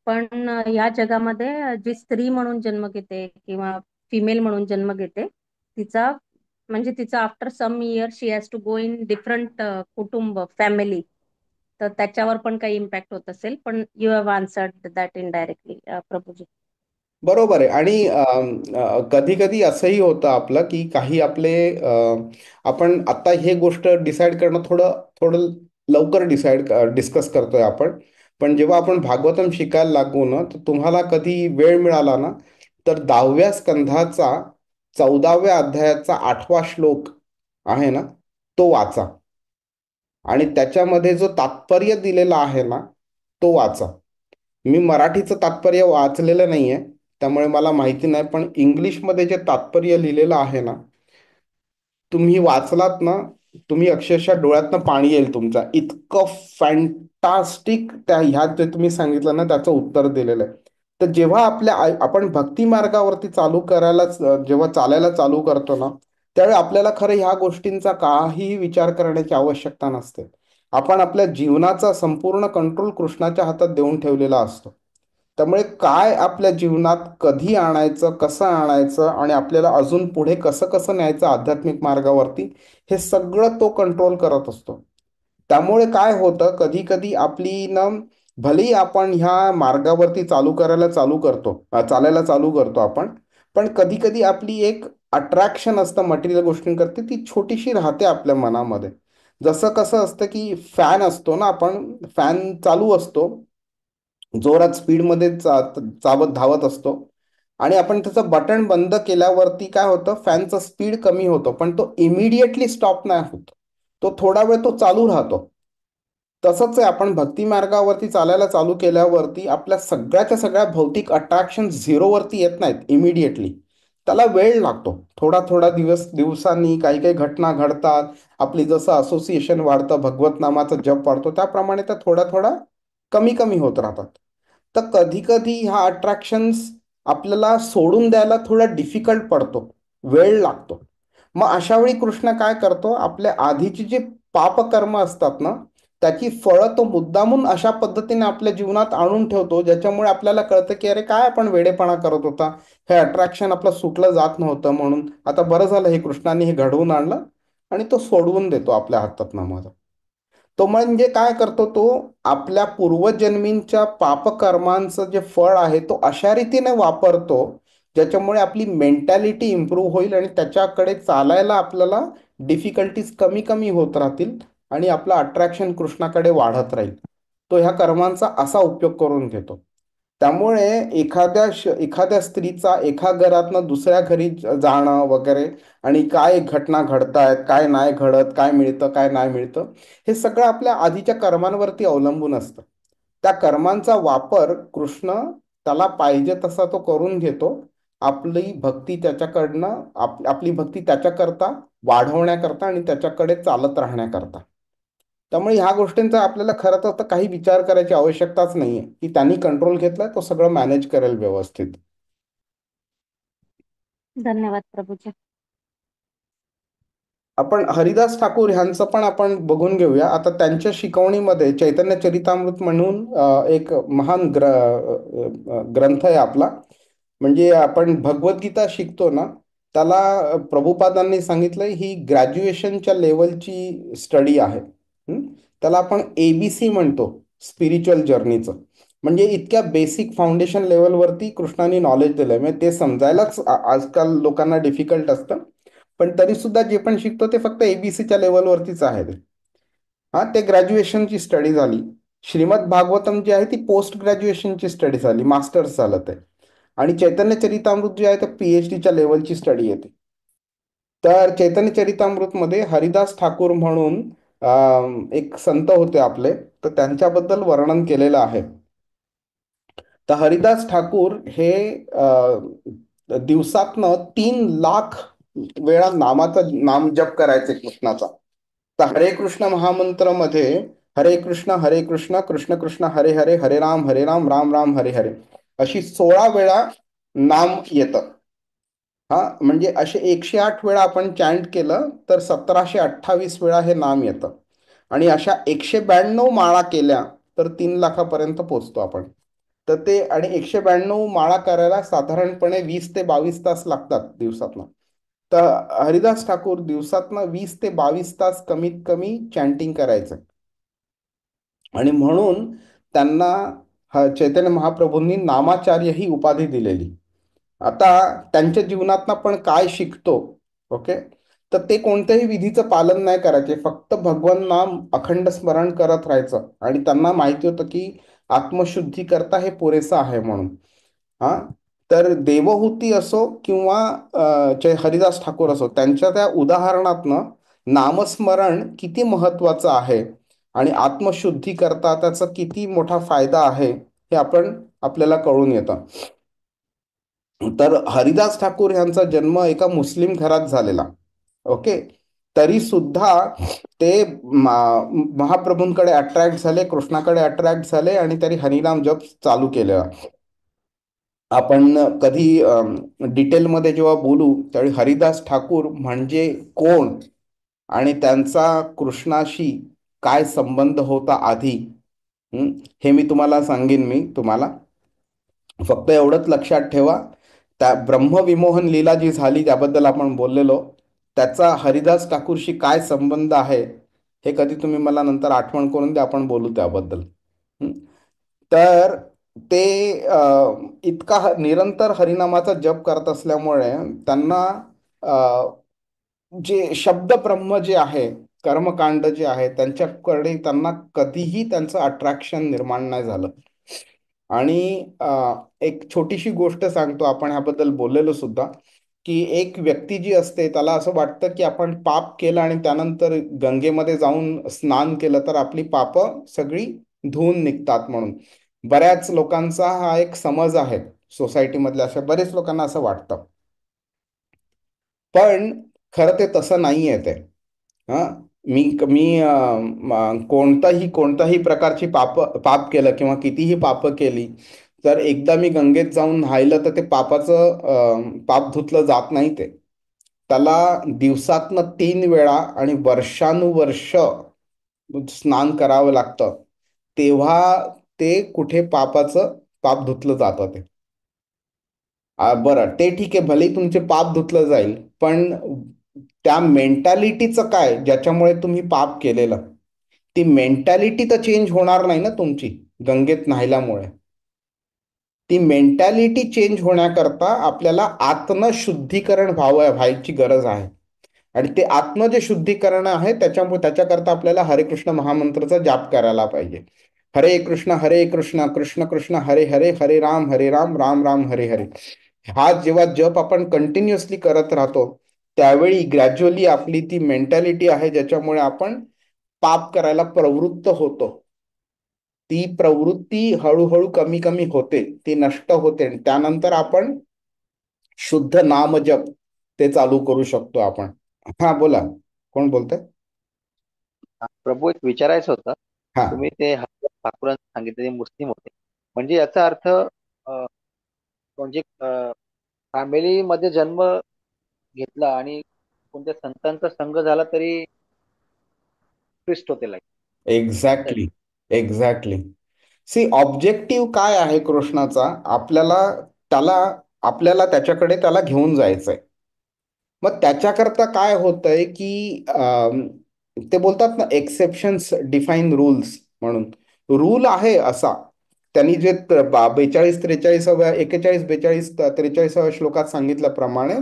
Speaker 2: पण या जगामध्ये जी स्त्री म्हणून जन्म घेते किंवा फिमेल म्हणून जन्म घेते, तिचा म्हणजे तिचा after some year she has to go in different कुटुंब फॅमिली, तर त्याच्यावर पण काही इम्पॅक्ट होत असेल. पण you have answered that indirectly प्रभूजी.
Speaker 1: बरोबर आहे. आणि कधी कधी असंही होतं आपलं की काही आपले आपण आता हे गोष्ट डिसाईड करणं थोडं थोडं लवकर डिस्कस करतोय आपण. पण जेव्हा आपण भागवतम शिकायला लागू ना, तर तुम्हाला कधी वेळ मिळाला ना, तर 10व्या स्कंधाचा 14व्या अध्यायाचा 8वा श्लोक आहे ना, तो वाचा. आणि त्याच्यामध्ये जो तात्पर्य दिलेला आहे ना, तो वाचा. मी मराठीचं तात्पर्य वाचलेलं नाहीये, त्यामुळे मला माहिती नाही, पण इंग्लिशमध्ये जे तात्पर्य लिहिलेलं आहे ना, तुम्ही वाचलात ना, तुम्ही अक्षरशः डोळ्यातनं पाणी येईल तुमच्या. इतकं फॅन्टास्टिक त्या ह्यात जे तुम्ही सांगितलं ना त्याचं उत्तर दिलेलं आहे. तर जेव्हा आपण भक्ती मार्गावरती चालू करायला जेव्हा चालायला चालू करतो ना, त्यावेळी आपल्याला खरं ह्या गोष्टींचा काहीही विचार करण्याची आवश्यकता नसते. आपण आपल्या जीवनाचा संपूर्ण कंट्रोल कृष्णाच्या हातात देऊन ठेवलेला असतो. त्यामुळे काय आपल्या जीवनात कधी आणायचं, कसं आणायचं आणि आपल्याला अजून पुढे कसं कसं न्यायचं आध्यात्मिक मार्गावरती, हे सगळं तो कंट्रोल करत असतो. त्यामुळे काय होतं, कधी कधी आपली ना, भलेही आपण ह्या मार्गावरती चालायला चालू करतो आपण, पण कधी कधी आपली एक अट्रॅक्शन असतं मटेरियल गोष्टींकरती, ती छोटीशी राहते आपल्या मनामध्ये. जसं कसं असतं की फॅन असतो ना, आपण फॅन चालू असतो, जोरात स्पीडमध्ये चावत धावत असतो, आणि आपण त्याचं बटन बंद केल्यावरती काय होतं, फॅनचा स्पीड कमी होतो, पण तो इमिडिएटली स्टॉप नाही होत, तो थोडा वेळ तो चालू राहतो. तसंच आहे, आपण भक्ती मार्गावरती चालायला चालू केल्यावरती आपल्या सगळ्याच्या सगळ्या भौतिक अट्रॅक्शन झिरोवरती येत नाहीत इमिडिएटली. त्याला वेळ लागतो, थोडा थोडा दिवसांनी काही काही घटना घडतात. आपली जसं असोसिएशन वाढतं, भगवत नामाचा जप वाढतो, त्याप्रमाणे त्या थोड्या थोड्या कमी कमी होत राहतात. तर कधी कधी ह्या अट्रॅक्शन्स आपल्याला सोडून द्यायला थोडा डिफिकल्ट पडतो, वेळ लागतो. मग अशा वेळी कृष्ण काय करतो, आपल्या आधीची जी पापकर्म असतात ना, त्याची फळं तो मुद्दामून अशा पद्धतीने आपल्या जीवनात आणून ठेवतो, ज्याच्यामुळे आपल्याला कळतं की अरे काय आपण वेडेपणा करत होता, हे अट्रॅक्शन आपलं सुटलं जात नव्हतं, म्हणून आता बरं झालं हे कृष्णाने हे घडवून आणलं आणि तो सोडवून देतो आपल्या हातात माझा. तो म्हणजे काय करतो, तो आपल्या पूर्वजन्मींच्या पापकर्मांचं जे फळ आहे तो अशा रीतीने वापरतो ज्याच्यामुळे आपली मेंटॅलिटी इम्प्रूव्ह होईल आणि त्याच्याकडे चालायला आपल्याला डिफिकल्टीज कमी कमी होत राहतील आणि आपलं अट्रॅक्शन कृष्णाकडे वाढत राहील. तो ह्या कर्मांचा असा उपयोग करून घेतो. त्यामुळे एखाद्या स्त्रीचा एका घरातनं दुसऱ्या घरी जाणं वगैरे आणि काय घटना घडतायत, काय नाही घडत, काय मिळतं, काय नाही मिळतं, हे सगळं आपल्या आधीच्या कर्मांवरती अवलंबून असतं. त्या कर्मांचा वापर कृष्ण त्याला पाहिजे तसा तो करून घेतो. आपली भक्ती त्याच्याकडनं आपली भक्ती त्याच्याकरता वाढवण्याकरता आणि त्याच्याकडे चालत राहण्याकरता. त्यामुळे ह्या गोष्टींचा आपल्याला खरं तर काही विचार करायची आवश्यकताच नाहीये की त्यांनी कंट्रोल घेतलाय, तो सगळं मॅनेज करेल व्यवस्थित.
Speaker 2: धन्यवाद प्रभूजी.
Speaker 1: आपण हरिदास ठाकूर ह्यांचं पण आपण बघून घेऊया. आता त्यांच्या शिकवणीमध्ये चैतन्य चरितामृत म्हणून एक महान ग्रंथ आहे आपला. म्हणजे आपण भगवद्गीता शिकतो ना, त्याला प्रभुपादांनी सांगितलंय ही ग्रॅज्युएशनच्या लेवलची स्टडी आहे. त्याला आपण एबीसी म्हणतो स्पिरिच्युअल जर्नीचं. म्हणजे इतक्या बेसिक फाउंडेशन लेवलवरती कृष्णाने नॉलेज दिलंय, म्हणजे ते समजायलाच आजकाल लोकांना डिफिकल्ट असतं. पण तरी सुद्धा जे पण शिकतो ते फक्त एबीसीच्या लेवलवरतीच आहे ते. हा, ते ग्रॅज्युएशनची स्टडी झाली. श्रीमद भागवतम जी आहे ती पोस्ट ग्रॅज्युएशनची स्टडी झाली, मास्टर्स झालं ते. आणि चैतन्य चरितामृत जे आहे ते पीएचडीच्या लेवलची स्टडी येते. तर चैतन्य चरितामृतमध्ये हरिदास ठाकूर म्हणून एक संत होते आपले, तर त्यांच्याबद्दल वर्णन केलेलं आहे. तर हरिदास ठाकूर हे दिवसातनं 3 लाख वेळा नाम जप करायचे कृष्णाचा. तर हरे कृष्ण महामंत्रमध्ये हरे कृष्ण कृष्ण कृष्ण हरे हरे, हरे राम राम राम हरे हरे, अशी 16 वेळा नाम येतं. हा, म्हणजे असे 108 वेळा आपण चॅन्ट केलं तर 1728 वेळा हे नाम येतं. आणि अशा 192 माळा केल्या तर 3 लाखापर्यंत पोचतो आपण. तर ते आणि 192 माळा करायला साधारणपणे 20 ते 22 तास लागतात दिवसातनं. तर हरिदास ठाकूर दिवसातनं 20 ते 22 तास कमीत कमी चॅन्टिंग करायचं. आणि म्हणून त्यांना चैतन्य महाप्रभूंनी नामाचार्य ही उपाधी दिलेली. आता त्यांच्या जीवनात आपण काय शिकतो, ओके, तर ते कोणत्याही विधीचं पालन नाही करायचे, फक्त भगवान नाम अखंड स्मरण करत राहायचं. आणि त्यांना माहिती होतं की आत्मशुद्धी करता हे पुरेसं आहे म्हणून. हा, तर देवहूती असो किंवा हरिदास ठाकूर असो, त्यांच्या त्या उदाहरणातनं नामस्मरण किती महत्वाचं आहे आणि आत्मशुद्धी करता त्याचा किती मोठा फायदा आहे हे आपल्याला कळून येतं. तर हरिदास ठाकूर यांचा जन्म एका मुस्लिम घरात झालेला, ओके. तरी सुद्धा ते महाप्रभूंकडे अट्रॅक्ट झाले, कृष्णाकडे अट्रॅक्ट झाले आणि त्यांनी हरिनाम जप चालू केलं. आपण कधी डिटेलमध्ये जेव्हा बोलू त्यावेळी हरिदास ठाकूर म्हणजे कोण आणि त्यांचा कृष्णाशी काय संबंध होता आधी, हे मी तुम्हाला सांगेन. मी तुम्हाला फक्त एवढंच लक्षात ठेवा, त्या ब्रह्मविमोहन लीला जी झाली त्याबद्दल आपण बोललेलो, त्याचा हरिदास ठाकूरशी काय संबंध आहे हे कधी तुम्ही मला नंतर आठवण करून द्या, आपण बोलू त्याबद्दल. तर ते इतका निरंतर हरिनामाचा जप करत असल्यामुळे त्यांना जे शब्द ब्रह्म जे आहे, कर्मकांड जे आहे, त्यांच्याकडे त्यांना कधीही त्यांचं अट्रॅक्शन निर्माण नाही झालं. आणि एक छोटीशी गोष्ट सांगतो, आपण ह्याबद्दल बोललेलो सुद्धा, की एक व्यक्ती जी असते त्याला असं वाटतं की आपण पाप केलं आणि त्यानंतर गंगेमध्ये जाऊन स्नान केलं तर आपली पापं सगळी धुवून निघतात म्हणून. बऱ्याच लोकांचा हा एक समज आहे, सोसायटीमधल्या अशा बरेच लोकांना असं वाटतं. पण खरं ते तसं नाही आहे ते. हां, मी मी कोणताही प्रकारची पाप केलं किंवा कितीही पापं केली, तर एकदा मी गंगेत जाऊन न्हायलं तर ते पाप धुतलं जात नाही. ते त्याला दिवसातनं 3 वेळा आणि वर्षानुवर्ष स्नान करावं लागतं, तेव्हा ते कुठे पाप धुतलं जातं ते. बरं, ते ठीक आहे, भलेही तुमचे पाप धुतलं जाईल, पण त्या मेंटॅलिटीचं काय ज्याच्यामुळे तुम्ही पाप केलेलं, ती मेंटॅलिटी तर चेंज होणार नाही ना तुमची गंगेत न्हायल्यामुळे. ती मेंटॅलिटी चेंज होण्याकरता आपल्याला आत्मशुद्धीकरण व्हायची गरज आहे. आणि ते आत्म जे शुद्धीकरण आहे त्याच्याकरता आपल्याला हरे कृष्ण महामंत्राचा जाप करायला पाहिजे. हरे कृष्ण कृष्ण कृष्ण हरे हरे, हरे राम राम राम हरे हरे. हा जेव्हा जप आपण कंटिन्युअसली करत राहतो, त्यावेळी ग्रॅज्युअली आपली ती मेंटॅलिटी आहे ज्याच्यामुळे आपण पाप करायला प्रवृत्त होतो, ती प्रवृत्ती हळूहळू कमी कमी होते, ती नष्ट होते, आणि त्यानंतर आपण शुद्ध नामजप ते चालू करू शकतो आपण. हा बोला, कोण बोलतंय?
Speaker 5: प्रभू, एक विचारायचं होतं.
Speaker 1: हा.
Speaker 5: तुम्ही ते ठाकूरांनी सांगितले, ते मुस्लिम होते, म्हणजे याचा अर्थ म्हणजे फॅमिलीमध्ये जन्म घेतला आणि कोणत्या संतांचा संग झाला तरी ख्रिस्त होते like.
Speaker 1: Exactly, exactly. See, objective काय आहे कृष्णाचा? त्याला आपल्याला त्याच्याकडे त्याला घेऊन जायचंय. मग त्याच्याकरता काय होतंय की ते बोलतात ना, एक्सेप्शन्स डिफाईन रूल्स म्हणून. रूल आहे असा, त्यांनी जे 42-43 41-42-43 श्लोकात सांगितल्याप्रमाणे,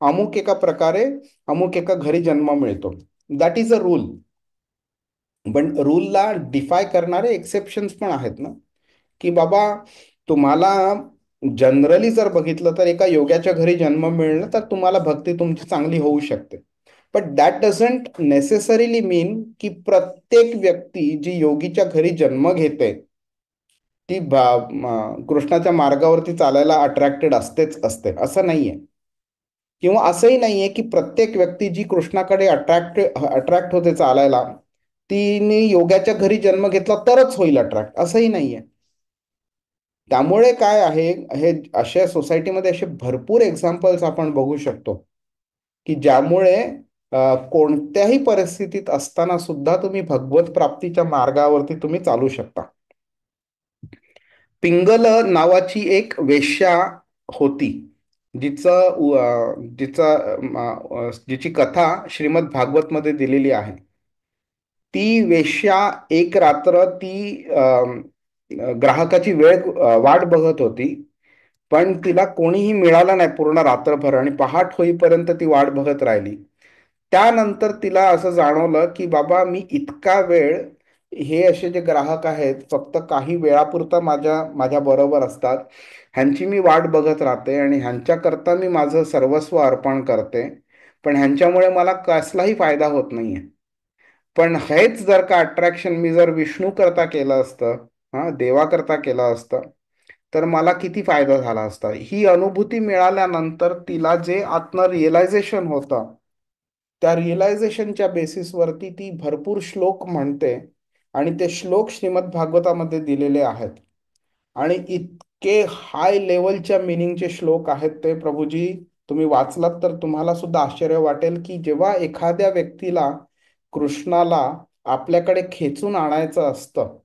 Speaker 1: अमुक एका प्रकारे अमुक एका घरी जन्म मिळतो, दॅट इज अ रूल. पण रूलला डिफाय करणारे एक्सेप्शन्स पण आहेत ना, की बाबा तुम्हाला जनरली जर बघितलं तर एका योग्याच्या घरी जन्म मिळणं तर तुम्हाला भक्ती तुमची चांगली होऊ शकते. बट दॅट डझंट नेसेसरीली मीन की प्रत्येक व्यक्ती जी योगीच्या घरी जन्म घेते ती कृष्णाच्या मार्गावरती चालायला अट्रॅक्टेड असतेच असते, असं नाहीये. किंवा असंही नाहीये की प्रत्येक व्यक्ती जी कृष्णाकडे अट्रॅक्ट होते चालायला, तिने योगाच्या घरी जन्म घेतला तरच होईल अट्रॅक्ट, असंही नाहीये. त्यामुळे काय आहे, हे अशा सोसायटीमध्ये असे भरपूर एक्झाम्पल्स आपण बघू शकतो की ज्यामुळे कोणत्याही परिस्थितीत असताना सुद्धा तुम्ही भगवत प्राप्तीच्या मार्गावरती तुम्ही चालू शकता. पिंगल नावाची एक वेश्या होती, जिची कथा श्रीमद भागवत मध्ये दिलेली आहे. ती वेश्या एक रात्र ती ग्राहकाची वाट बघत होती, पण तिला कोणीही मिळालं नाही पूर्ण रात्रभर, आणि पहाट होईपर्यंत ती वाट बघत राहिली. त्यानंतर तिला असं जाणवलं की बाबा, मी इतका वेळ, हे असे जे ग्राहक आहेत फक्त काही वेळापुरता माझ्या बरोबर असतात, ह्यांची मी वाट बघत राहते आणि ह्यांच्याकरता मी माझं सर्वस्व अर्पण करते, पण ह्यांच्यामुळे मला कसलाही फायदा होत नाहीये. पण हेच जर का अट्रॅक्शन मी जर विष्णू करता केलं असतं, हा देवा करता केलं असतं, तर मला किती फायदा झाला असता. ही अनुभूती मिळाल्यानंतर तिला जे आत्म रिअलायझेशन होतं, त्या रिअलायझेशनच्या बेसिसवरती ती भरपूर श्लोक म्हणते, आणि ते श्लोक श्रीमद भागवतामध्ये दिलेले आहेत. आणि इतके हाय लेवलच्या मिनिंगचे श्लोक आहेत ते, प्रभूजी तुम्ही वाचलात तर तुम्हाला सुद्धा आश्चर्य वाटेल की जेव्हा एखाद्या व्यक्तीला कृष्णाला आपल्याकडे खेचून आणायचं असतं,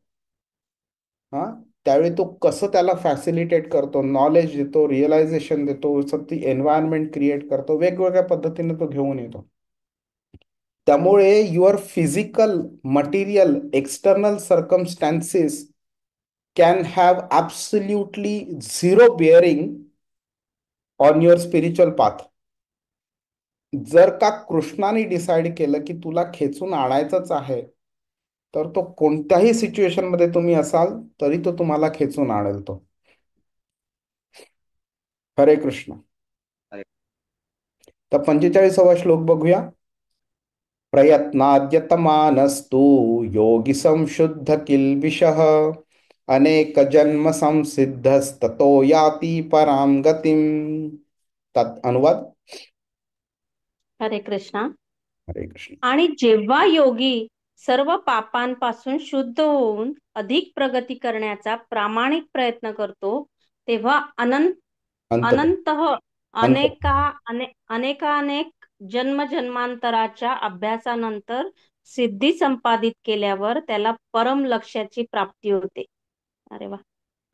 Speaker 1: हा, त्यावेळी तो कसं त्याला फॅसिलिटेट करतो, नॉलेज देतो, रिअलायझेशन देतो, ती एन्व्हायरमेंट क्रिएट करतो, वेगवेगळ्या पद्धतीने तो घेऊन येतो. त्यामुळे your physical material external circumstances can have absolutely zero bearing on your spiritual path. जर का कृष्णाने डिसाईड केलं की तुला खेचून आणायचंच आहे, तर तो कोणत्याही सिच्युएशन मध्ये तुम्ही असाल तरी तो तुम्हाला खेचून आणेल तो. हरे कृष्ण.
Speaker 5: हरे.
Speaker 1: तर 45वा श्लोक बघूया. प्रयत्नाद्यतमानस्तु योगी संशुद्ध किल्बिषः अनेक जन्म संसिद्धस्ततो याति पराम गतिम. अनुवाद.
Speaker 2: हरे कृष्णा.
Speaker 1: हरे कृष्ण.
Speaker 2: आणि जेव्हा योगी सर्व पापांपासून शुद्ध होऊन अधिक प्रगती करण्याचा प्रामाणिक प्रयत्न करतो, तेव्हा
Speaker 1: अंत
Speaker 2: अनंत
Speaker 1: अंत
Speaker 2: अनेकानेक जन्मजन्मांतराच्या अभ्यासानंतर सिद्धी संपादित केल्यावर त्याला परम लक्ष्याची प्राप्ती होते. अरे वा.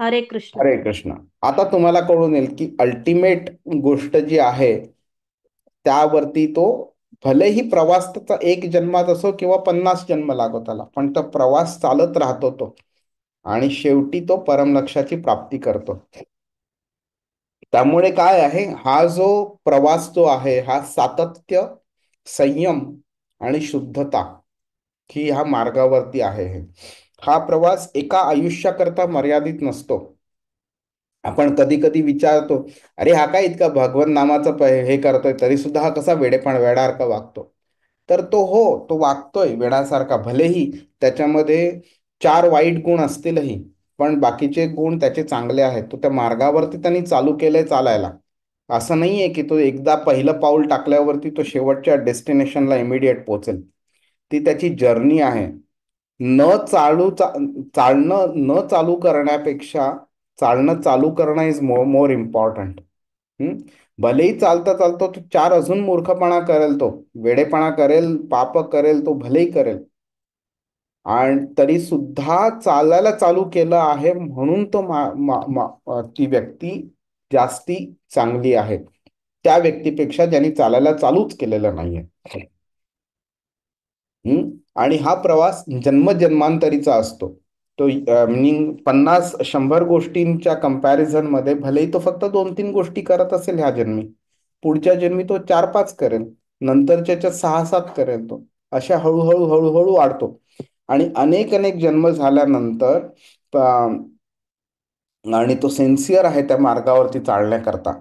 Speaker 2: हरे कृष्ण.
Speaker 1: हरे कृष्ण. आता तुम्हाला कळून येईल की अल्टिमेट गोष्ट जी आहे त्यावरती तो, भलेही प्रवास त्याचा एक जन्मात असो किंवा 50 जन्म लागो त्याला, पण तो प्रवास चालत राहतो तो, आणि शेवटी तो परमलक्ष्याची प्राप्ती करतो. त्यामुळे काय आहे, हा जो प्रवास जो आहे हा सातत्य, संयम आणि शुद्धता ही ह्या मार्गावरती आहे. हा प्रवास एका आयुष्याकरता मर्यादित नसतो. आपण कधी कधी विचारतो, अरे हा काय इतका भगवन नामाचं हे करतोय तरी सुद्धा हा कसा वेड्यासारखा वागतो. तर तो, हो, तो वागतोय वेड्यासारखा, भलेही त्याच्यामध्ये 4 वाईट गुण असतीलही, पण बाकीचे गुण त्याचे चांगले आहेत. तो त्या मार्गावरती त्यांनी चालू केलंय चालायला. असं नाहीये की तो एकदा पहिलं पाऊल टाकल्यावरती तो शेवटच्या डेस्टिनेशनला इमिडिएट पोहोचेल. ती त्याची जर्नी आहे. चालणं न चालू करण्यापेक्षा चालणं चालू करणं इज मोर इम्पॉर्टंट. भलेही चालता चालतो तो 4 अजून मूर्खपणा करेल, तो वेडेपणा करेल, पाप करेल, तो भलेही करेल, आणि तरी सुद्धा चालायला चालू केलं आहे म्हणून तो ती व्यक्ती जास्ती चांगली आहे त्या व्यक्तीपेक्षा ज्यांनी चालायला चालूच केलेलं नाहीये. आणि हा प्रवास जन्मजन्मांतरीचा असतो. तो मिनिंग 50-100 गोष्टींच्या कंपॅरिझन मध्ये भलेही तो फक्त 2-3 गोष्टी करत असेल ह्या जन्मी, पुढच्या जन्मी तो 4-5 करेल, नंतरच्या 6-7 करेल. तो अशा हळूहळू हळूहळू वाढतो, आणि अनेक अनेक जन्म झाल्यानंतर आणि तो सिन्सिअर आहे त्या मार्गावरती चालण्याकरता.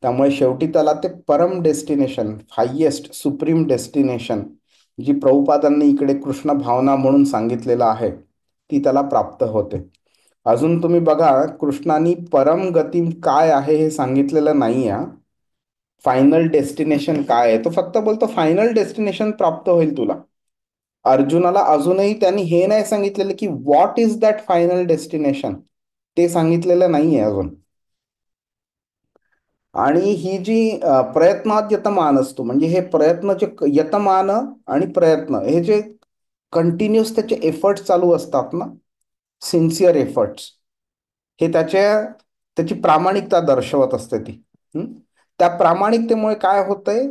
Speaker 1: त्यामुळे शेवटी त्याला ते परम डेस्टिनेशन, हायेस्ट सुप्रीम डेस्टिनेशन, जी प्रभुपादांनी इकडे कृष्ण भावना म्हणून सांगितलेलं आहे, ती त्याला प्राप्त होते. अजून तुम्ही बघा, कृष्णाने परम गती काय आहे हे सांगितलेलं नाही आहे. फायनल डेस्टिनेशन काय आहे तो फक्त बोलतो, फायनल डेस्टिनेशन प्राप्त होईल तुला. अर्जुनाला अजूनही त्यांनी हे नाही सांगितलेलं की what is that final destination, ते सांगितलेलं नाहीये अजून. आणि ही जी प्रयत्नात यतमान असतो, म्हणजे हे प्रयत्नाचे यतमान आणि प्रयत्न हे जे कंटिन्युअस त्याचे एफर्ट्स चालू असतात ना, सिन्सिअर एफर्ट्स, हे त्याची प्रामाणिकता दर्शवत असते ती. त्या प्रामाणिकतेमुळे काय होतंय,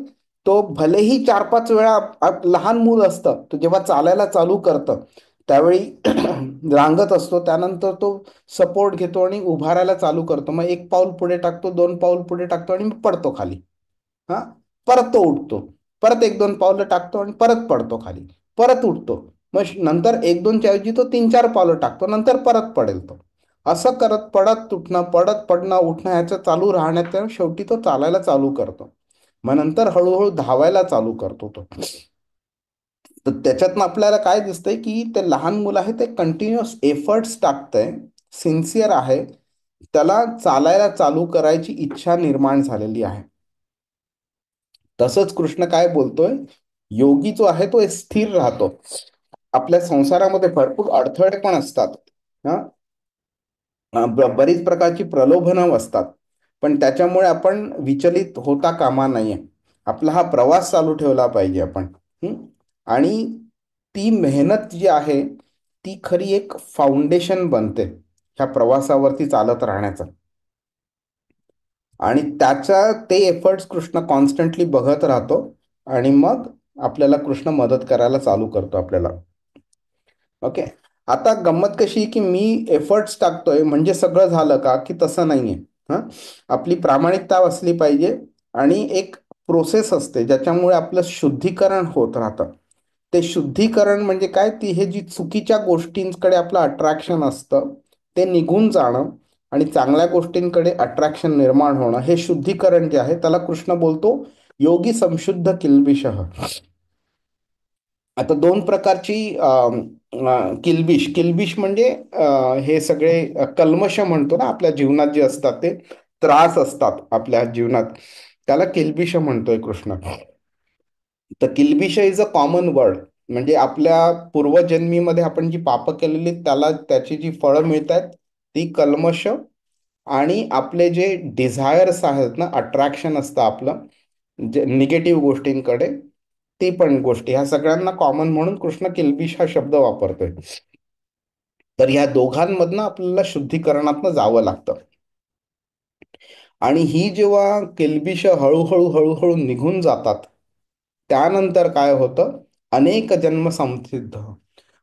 Speaker 1: तो भलेही 4-5 वेळा, लहान मूल असतं तो जेव्हा चालायला चालू करतं त्यावेळी रांगत असतो, त्यानंतर तो सपोर्ट घेतो आणि उभारायला चालू करतो. मग 1 पाऊल पुढे टाकतो, 2 पाऊल पुढे टाकतो आणि मग पडतो खाली. हा, परत तो उठतो, परत 1-2 पावलं टाकतो आणि परत पडतो खाली, परत उठतो. मग नंतर 1-2च्या ऐवजी तो 3-4 पावलं टाकतो, नंतर परत पडेल तो. असं करत पडत उठणं, पडत पडणं उठणं ह्याचं चालू राहण्यात शेवटी तो चालायला चालू करतो. मग नंतर हळूहळू धावायला चालू करतो तो. तर त्याच्यातनं आपल्याला काय दिसतंय की ते लहान मुलं आहे ते कंटिन्युअस एफर्ट्स टाकतंय, सिन्सिअर आहे, त्याला चालायला चालू करायची इच्छा निर्माण झालेली आहे. तसंच कृष्ण काय बोलतोय, योगी जो आहे तो स्थिर राहतो. आपल्या संसारामध्ये भरपूर अडथळे पण असतात, बरीच प्रकारची प्रलोभनं असतात, पण त्याच्यामुळे आपण विचलित होता कामा नाहीये. आपला हा प्रवास चालू ठेवला पाहिजे आपण. आणि ती मेहनत जी आहे ती खरी एक फाउंडेशन बनते ह्या प्रवासावरती चालत राहण्याचं. आणि ते एफर्ट्स कृष्ण कॉन्स्टंटली बघत राहतो, आणि मग आपल्याला कृष्ण मदत करायला चालू करतो आपल्याला. ओके. आता गंमत कशी की मी एफर्ट्स टाकतोय म्हणजे सगळं झालं का, की तसं नाहीये. आपली प्रामाणिकता असली पाहिजे, आणि एक प्रोसेस असते ज्याच्यामुळे आपलं शुद्धीकरण होत राहतं. ते शुद्धीकरण म्हणजे काय, ती हे जी चुकीच्या गोष्टींकडे आपलं अट्रॅक्शन असतं ते निघून जाणं आणि चांगल्या गोष्टींकडे अट्रॅक्शन निर्माण होणं, हे शुद्धीकरण जे आहे त्याला कृष्ण बोलतो योगी संशुद्ध किल्बिषः. आता 2 प्रकारची किल्बिष, किल्बिष म्हणजे हे सगळे कल्मश म्हणतो ना आपल्या जीवनात जे असतात, ते त्रास असतात आपल्या जीवनात, त्याला किल्बिष म्हणतोय कृष्ण. तर किल्बिष इज अ कॉमन वर्ड, म्हणजे आपल्या पूर्वजन्मीमध्ये आपण जी पापं केलेली त्याची जी फळं मिळत आहेत ती कल्मश, आणि आपले जे डिझायर्स आहेत ना, अट्रॅक्शन असतं आपलं जे निगेटिव्ह गोष्टींकडे, ती पण गोष्टी ह्या सगळ्यांना कॉमन म्हणून कृष्ण किल्बिष हा शब्द वापरतोय. तर ह्या दोघांमधनं आपल्याला शुद्धीकरणातनं जावं लागतं. आणि ही जेव्हा किल्बिष हळूहळू हळूहळू निघून जातात, त्यानंतर काय होतं, अनेक जन्म संसिद्ध,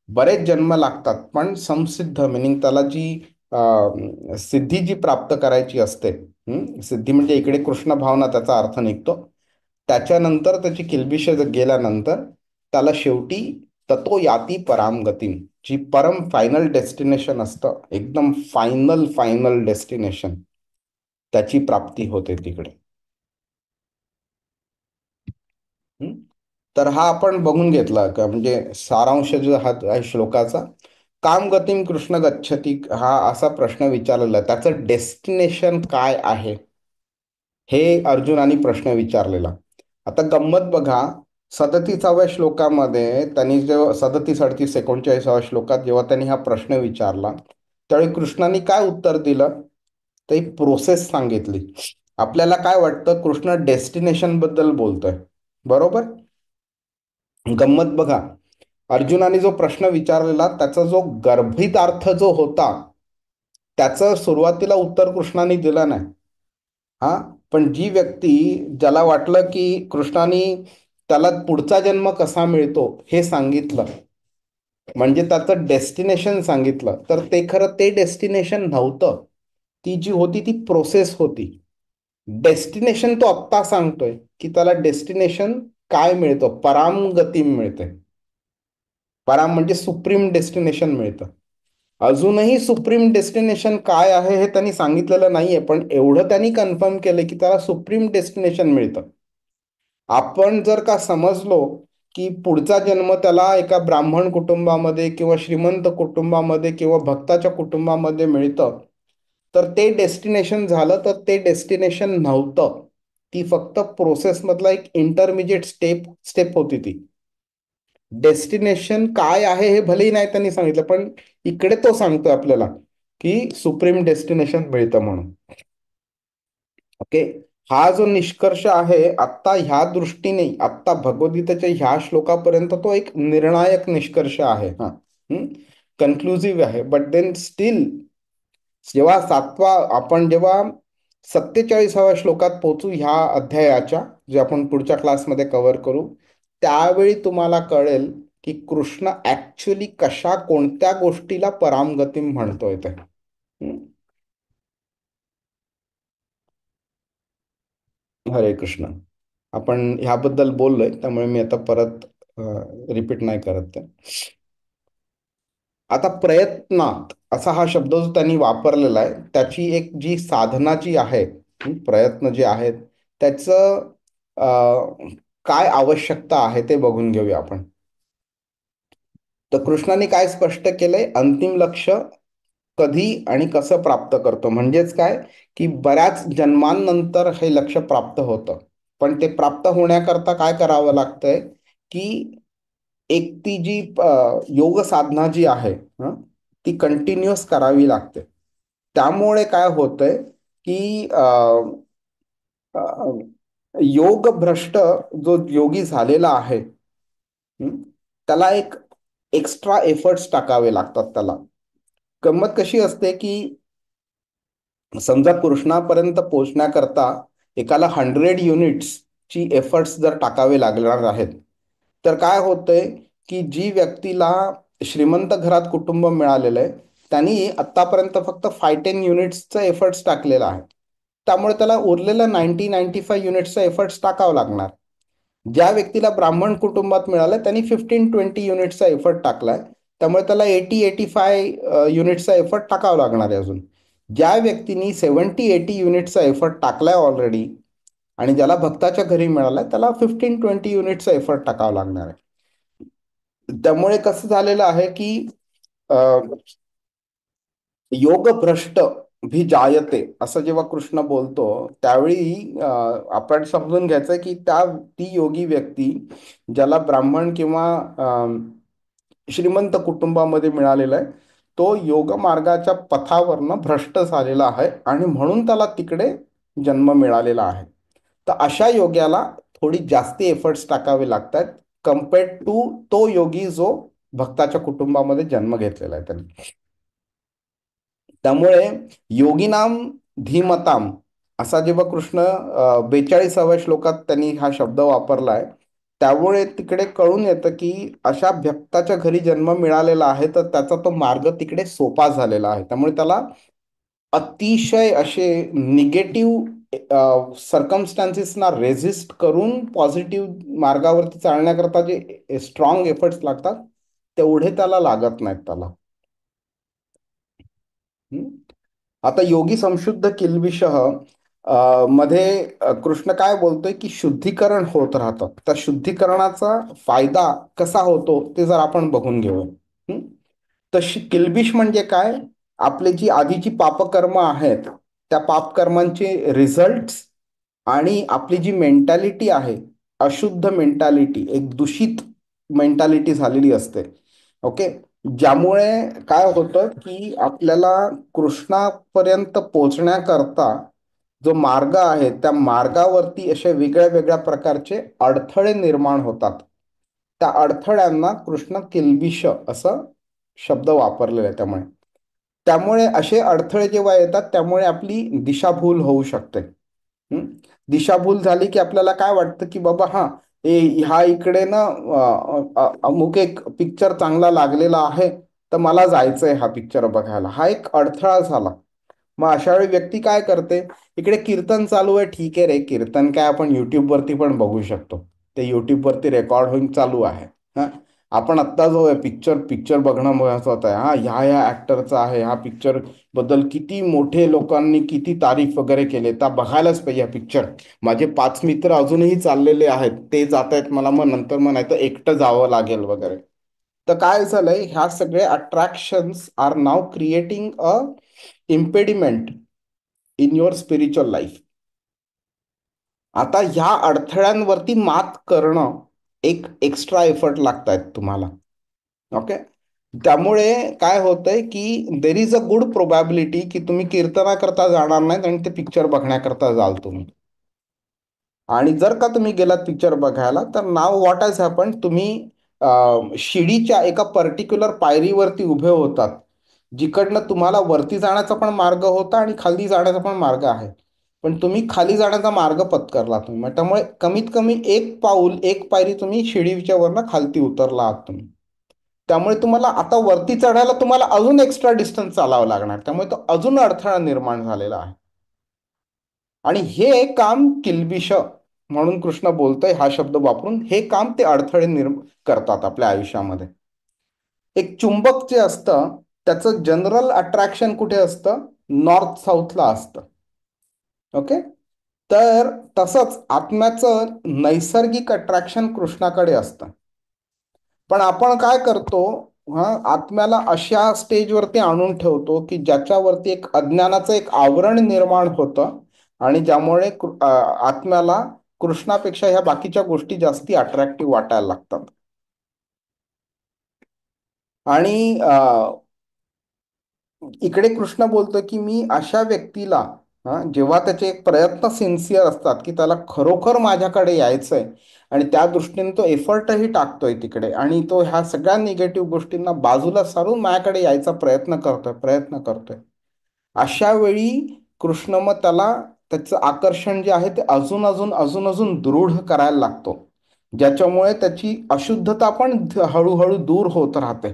Speaker 1: बरेच जन्म लागतात, पण संसिद्ध मिनिंग त्याला जी सिद्धी जी प्राप्त करायची असते, सिद्धी म्हणजे इकडे कृष्ण भावना त्याचा अर्थ निघतो. त्याच्यानंतर त्याची किल्बिष गेल्यानंतर त्याला शेवटी ततो याती पराम गतीम, जी परम फायनल डेस्टिनेशन असतं, एकदम फायनल फायनल डेस्टिनेशन, त्याची प्राप्ती होते तिकडे. हं? तर हा आपण बघून घेतला का, म्हणजे सारांश जो हा आहे श्लोकाचा. काम गतीम कृष्ण गच्छती हा असा प्रश्न विचारलेला आहे. त्याचं डेस्टिनेशन काय आहे हे अर्जुनाने प्रश्न विचारलेला. आता गंमत बघा, 37व्या श्लोकामध्ये त्यांनी जेव्हा 37-38-39व्या श्लोकात जेव्हा त्यांनी हा प्रश्न विचारला, त्यावेळी कृष्णाने काय उत्तर दिलं, तर एक प्रोसेस सांगितली. आपल्याला काय वाटतं, कृष्ण डेस्टिनेशन बद्दल बोलतोय, बरोबर. गंमत बघा, अर्जुनाने जो प्रश्न विचारलेला त्याचा जो गर्भित अर्थ जो होता, त्याचं सुरुवातीला उत्तर कृष्णाने दिलं नाही. हा, पण जी व्यक्ती, ज्याला वाटलं की कृष्णाने त्याला पुढचा जन्म कसा मिळतो हे सांगितलं, म्हणजे त्याचं डेस्टिनेशन सांगितलं, तर ते खरं ते डेस्टिनेशन नव्हतं. ती जी होती ती प्रोसेस होती. डेस्टिनेशन तो आत्ता सांगतोय की त्याला डेस्टिनेशन काय मिळतं, परामगती मिळते. पराम म्हणजे सुप्रीम डेस्टिनेशन मिळतं. अजूनही सुप्रीम डेस्टिनेशन काय आहे हे त्यांनी सांगितलेलं नाहीये, पण एवढं त्यांनी कन्फर्म केलं की त्याला सुप्रीम डेस्टिनेशन मिळतं. आपण जर का समजलो की पुढचा जन्म त्याला एका ब्राह्मण कुटुंबामध्ये किंवा श्रीमंत कुटुंबामध्ये किंवा भक्ताच्या कुटुंबामध्ये मिळतं, तर ते डेस्टिनेशन झालं, तर ते डेस्टिनेशन नव्हतं. ती फक्त प्रोसेसमधला एक इंटरमिजिएट स्टेप होती. ती डेस्टिनेशन काय आहे हे भलेही नाही त्यांनी सांगितलं, पण इकडे तो सांगतोय आपल्याला की सुप्रीम डेस्टिनेशन मिळतं म्हणून. ओके, हा जो निष्कर्ष आहे आत्ता ह्या दृष्टीने, आत्ता भगवद्गीतेच्या ह्या श्लोकापर्यंत तो एक निर्णायक निष्कर्ष आहे. हा, कन्क्लुझिव्ह आहे. बट देन स्टील जेव्हा आपण जेव्हा 47व्या श्लोकात पोहोचू ह्या अध्यायाच्या, जे आपण पुढच्या क्लासमध्ये कव्हर करू, त्यावेळी तुम्हाला कळेल की कृष्ण ऍक्च्युली कोणत्या गोष्टीला परामगती म्हणतोय ते. हरे कृष्ण. आपण ह्याबद्दल बोललोय, त्यामुळे मी आता परत रिपीट नाही करत ते. आता प्रयत्नात असा हा शब्द जो त्यांनी वापरलेला आहे, त्याची एक जी साधना जी आहे, प्रयत्न जे आहेत, त्याचं काय आवश्यकता आहे ते बघून घेऊया आपण. तर कृष्णाने काय स्पष्ट केलंय, अंतिम लक्ष कधी आणि कसं प्राप्त करतो, म्हणजेच काय की बऱ्याच जन्मांनंतर हे लक्ष प्राप्त होतं, पण ते प्राप्त होण्याकरता काय करावं लागतंय की एक ती जी योग साधना जी आहे, ती कंटिन्युअस करावी लागते. त्यामुळे काय होतंय की योग भ्रष्ट जो योगी झालेला आहे, त्याला एक एक्स्ट्रा एफर्ट्स टाकावे लागतात त्याला. गंमत कशी असते की समजा कृष्णापर्यंत पोहोचण्याकरता एकाला 100 युनिट्सची एफर्ट्स जर टाकावे लागणार आहेत, तर काय होतंय की जी व्यक्तीला श्रीमंत घरात कुटुंब मिळालेलं आहे, त्यांनी आत्तापर्यंत फक्त 5-10 युनिट्सचं एफर्ट्स टाकलेला आहे. त्यामुळे त्याला उरलेलं 90-95 युनिट्सचा एफर्ट्स टाकावं लागणार. ज्या व्यक्तीला ब्राह्मण कुटुंबात मिळालं त्यांनी 15-20 युनिट्सचा एफर्ट टाकलाय, त्यामुळे त्याला 80-85 युनिट्सचा एफर्ट टाकावा लागणार आहे अजून. ज्या व्यक्तीने 70-80 युनिट्सचा एफर्ट टाकलाय ऑलरेडी आणि ज्याला भक्ताच्या घरी मिळालाय, त्याला 15-20 युनिट्सचा एफर्ट टाकावा लागणार आहे. त्यामुळे कसं झालेलं आहे की योग भ्रष्ट भी जायते असं जेव्हा कृष्ण बोलतो, त्यावेळी आपण समजून घ्यायचं की ती योगी व्यक्ती ज्याला ब्राह्मण किंवा श्रीमंत कुटुंबामध्ये मिळालेला आहे, तो योग मार्गाच्या पथावरनं भ्रष्ट झालेला आहे आणि म्हणून त्याला तिकडे जन्म मिळालेला आहे. तर अशा योग्याला थोडी जास्ती एफर्ट्स टाकावे लागतात कम्पेअर्ड टू तो योगी जो भक्ताच्या कुटुंबामध्ये जन्म घेतलेला आहे त्यांनी. त्यामुळे योगिनाम धीमताम असा जेव्हा कृष्ण 42व्या श्लोकात त्यांनी हा शब्द वापरलाय, त्यामुळे तिकडे कळून येतं की अशा भक्ताच्या घरी जन्म मिळालेला आहे तर त्याचा तो मार्ग तिकडे सोपा झालेला आहे. त्यामुळे त्याला अतिशय असे निगेटिव्ह सर्कमस्टान्सेसना रेझिस्ट करून पॉझिटिव्ह मार्गावरती चालण्याकरता जे स्ट्रॉंग एफर्ट्स लागतात तेवढे त्याला लागत नाहीत त्याला. आता योगी संशुद्ध किल्बिषः मध्ये कृष्ण काय बोलतोय की शुद्धीकरण होत राहतं. त्या शुद्धीकरणाचा फायदा कसा होतो ते जर आपण बघून घेऊया. तशी किल्बिष म्हणजे काय, आपली जी आधीची पापकर्म आहेत त्या पापकर्मांचे रिझल्ट आणि आपली जी मेंटॅलिटी आहे अशुद्ध मेंटॅलिटी, एक दूषित मेंटॅलिटी झालेली असते. ओके, ज्यामुळे काय होतं की आपल्याला कृष्णापर्यंत पोचण्याकरता जो मार्ग आहे त्या मार्गावरती असे वेगळ्या वेगळ्या प्रकारचे अडथळे निर्माण होतात. त्या अडथळ्यांना कृष्ण किल्बिष असं शब्द वापरलेला आहे. त्यामुळे असे अडथळे जेव्हा येतात त्यामुळे आपली दिशाभूल होऊ शकते. दिशाभूल झाली की आपल्याला काय वाटतं की बाबा ह्या इकडे ना अमुक एक पिक्चर चांगला लागलेला आहे तर मला जायचंय हा पिक्चर बघायला, हा एक अडथळा झाला. मग अशा वेळी व्यक्ती काय करते, इकडे कीर्तन चालू आहे, ठीक आहे रे, कीर्तन काय आपण युट्यूबवरती पण बघू शकतो, ते युट्यूबवरती रेकॉर्ड होऊन चालू आहे. आपण आत्ता जो आहे पिक्चर बघणं महत्वाचं आहे. ह्या ऍक्टरचा आहे, हा पिक्चर बद्दल किती मोठे लोकांनी किती तारीफ वगैरे केले, तर बघायलाच पाहिजे हा पिक्चर. माझे 5 मित्र अजूनही चाललेले आहेत, ते जात आहेत, मला मग नंतर म्हणायचं एकटं जावं लागेल वगैरे. तर काय झालंय, ह्या सगळे attractions are now creating a impediment in your spiritual life. आता ह्या अडथळ्यांवरती मात करणं एक एक्स्ट्रा एफर्ट लागतायत तुम्हाला. ओके, त्यामुळे काय होतंय की there is a good probability की तुम्ही कीर्तनाकरता जाणार नाहीत आणि ते पिक्चर बघण्याकरता जाल तुम्ही. आणि जर का तुम्ही गेलात पिक्चर बघायला तर नाव व्हॉट हॅज हॅपन, तुम्ही शिडीच्या एका पर्टिक्युलर पायरीवरती उभे होतात, जिकडनं तुम्हाला वरती जाण्याचा पण मार्ग होता आणि खाली जाण्याचा पण मार्ग आहे, पण तुम्ही खाली जाण्याचा मार्ग पत्करला तुम्ही. त्यामुळे कमीत कमी एक पाऊल, एक पायरी तुम्ही शिडीच्या वरनं खालती उतरला आहात तुम्ही. त्यामुळे तुम्हाला आता वरती चढायला तुम्हाला अजून एक्स्ट्रा डिस्टन्स चालावं लागणार, त्यामुळे तो अजून अडथळा निर्माण झालेला आहे. आणि हे काम किल्बिष म्हणून कृष्ण बोलतोय हा शब्द वापरून, हे काम ते अडथळे करतात आपल्या आयुष्यामध्ये. एक चुंबक जे असतं त्याचं जनरल अट्रॅक्शन कुठे असतं, नॉर्थ साऊथला असतं. ओके, तर तसंच आत्म्याचं नैसर्गिक अट्रॅक्शन कृष्णाकडे असतं. पण आपण काय करतो, आत्म्याला अशा स्टेजवरती आणून ठेवतो की ज्याच्यावरती एक अज्ञानाचं एक आवरण निर्माण होतं आणि ज्यामुळे आत्म्याला कृष्णापेक्षा ह्या बाकीच्या गोष्टी जास्ती अट्रॅक्टिव्ह वाटायला लागतात. आणि इकडे कृष्ण बोलतो की मी अशा व्यक्तीला, जेव्हा त्याचे एक प्रयत्न सिन्सिअर असतात की त्याला खरोखर माझ्याकडे यायचंय आणि त्या दृष्टीने तो एफर्टही टाकतोय तिकडे आणि तो ह्या सगळ्या निगेटिव्ह गोष्टींना बाजूला सारून माझ्याकडे यायचा प्रयत्न करतोय, अशा वेळी कृष्ण मग त्याला त्याचं आकर्षण जे आहे ते अजून अजून अजून अजून दृढ करायला लागतो, ज्याच्यामुळे त्याची अशुद्धता पण हळूहळू दूर होत राहते.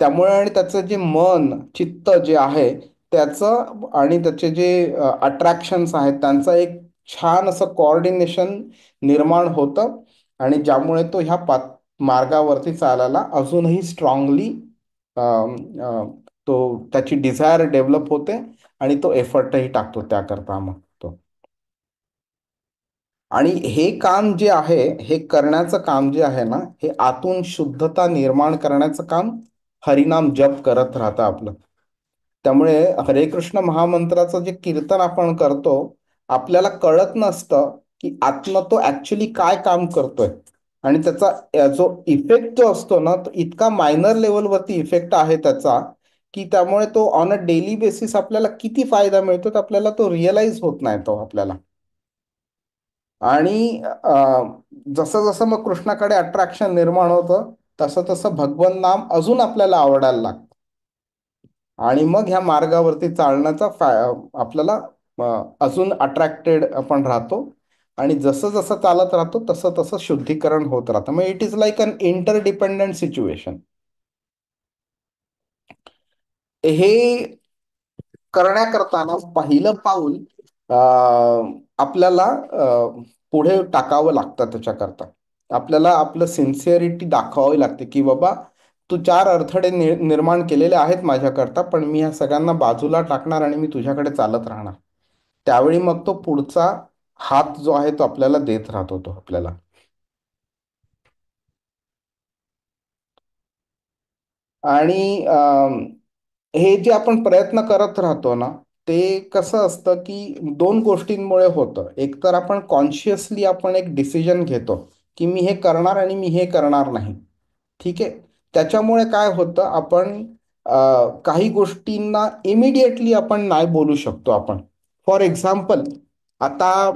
Speaker 1: त्यामुळे आणि त्याचं जे मन चित्त जे आहे त्याचं आणि त्याचे जे अट्रॅक्शन्स आहेत त्यांचं एक छान असं कोऑर्डिनेशन निर्माण होतं आणि ज्यामुळे तो ह्या मार्गावरती चालायला अजूनही स्ट्रॉंगली तो त्याची डिझायर डेव्हलप होते आणि तो एफर्टही टाकतो त्याकरता मग तो. आणि हे काम जे आहे, हे करण्याचं काम जे आहे ना, हे आतून शुद्धता निर्माण करण्याचं काम हरिनाम जप करत राहतं आपलं. त्यामुळे हरे कृष्ण महामंत्राचं जे कीर्तन आपण करतो, आपल्याला कळत नसतं की आत्मा तो ऍक्च्युली काय काम करतोय आणि त्याचा जो इफेक्ट जो असतो ना, तो इतका मायनर लेवलवरती इफेक्ट आहे त्याचा की त्यामुळे तो ऑन अ डेली बेसिस आपल्याला किती फायदा मिळतो आपल्याला तो रिअलाइज होत नाही तो आपल्याला. आणि जसं जसं मग कृष्णाकडे अट्रॅक्शन निर्माण होतं, तसं तसं भगवन नाम अजून आपल्याला आवडायला लागतं. आणि मग ह्या मार्गावरती चालण्याचा आपल्याला अजून अट्रॅक्टेड आपण राहतो. आणि जसं जसं चालत राहतो तसं तसं शुद्धीकरण होत राहतं. मग it is like an interdependent situation. हे करण्याकरता पहिलं पाऊल आपल्याला पुढे टाकावं लागतं. त्याच्याकरता आपल्याला आपलं सिन्सिअरिटी दाखवावी लागते की बाबा तू चार अडथळे निर्माण केलेले आहेत माझ्याकरता, पण मी ह्या सगळ्यांना बाजूला टाकणार आणि मी तुझ्याकडे चालत राहणार. त्यावेळी मग तो पुढचा हात जो आहे तो आपल्याला देत राहतो तो आपल्याला. आणि हे जे आपण प्रयत्न करत राहतो ना, ते कसं असतं की दोन गोष्टींमुळे होतं. एक तर आपण कॉन्शियसली आपण एक डिसिजन घेतो की मी हे करणार आणि मी हे करणार नाही. ठीक आहे. त्याच्यामुळे काय होतं, आपण काही गोष्टींना इमिडिएटली आपण नाही बोलू शकतो आपण. फॉर एक्झाम्पल, आता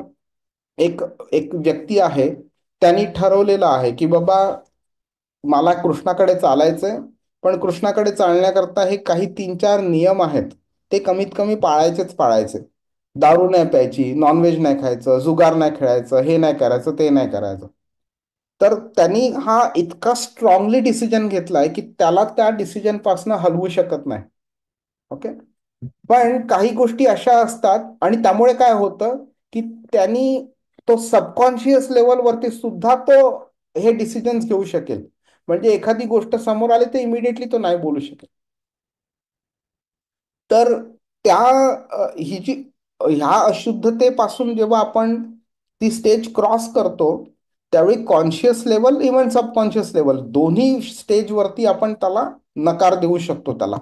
Speaker 1: एक एक व्यक्ती आहे, त्यांनी ठरवलेलं आहे की बाबा मला कृष्णाकडे चालायचंय, पण कृष्णाकडे चालण्याकरता हे काही 3-4 नियम आहेत, ते कमीत कमी पाळायचेच पाळायचे. दारू नाही प्यायची, नॉनव्हेज नाही खायचं, जुगार नाही खेळायचं, हे नाही करायचं, ते नाही करायचं. तर त्यांनी हा इतका स्ट्रॉंगली डिसिजन घेतलाय की त्याला त्या डिसिजन पासून हलवू शकत नाही. ओके. पण काही गोष्टी अशा असतात आणि त्यामुळे काय होतं की त्यांनी तो सबकॉन्शियस लेवलवरती सुद्धा तो हे डिसिजन्स घेऊ शकेल. म्हणजे एखादी गोष्ट समोर आली तर इमिडिएटली तो नाही बोलू शकेल. तर त्या ही जी ह्या अशुद्धतेपासून जेव्हा आपण ती स्टेज क्रॉस करतो, त्यावेळी conscious level even subconscious level दोन्ही स्टेजवरती आपण त्याला नकार देऊ शकतो त्याला.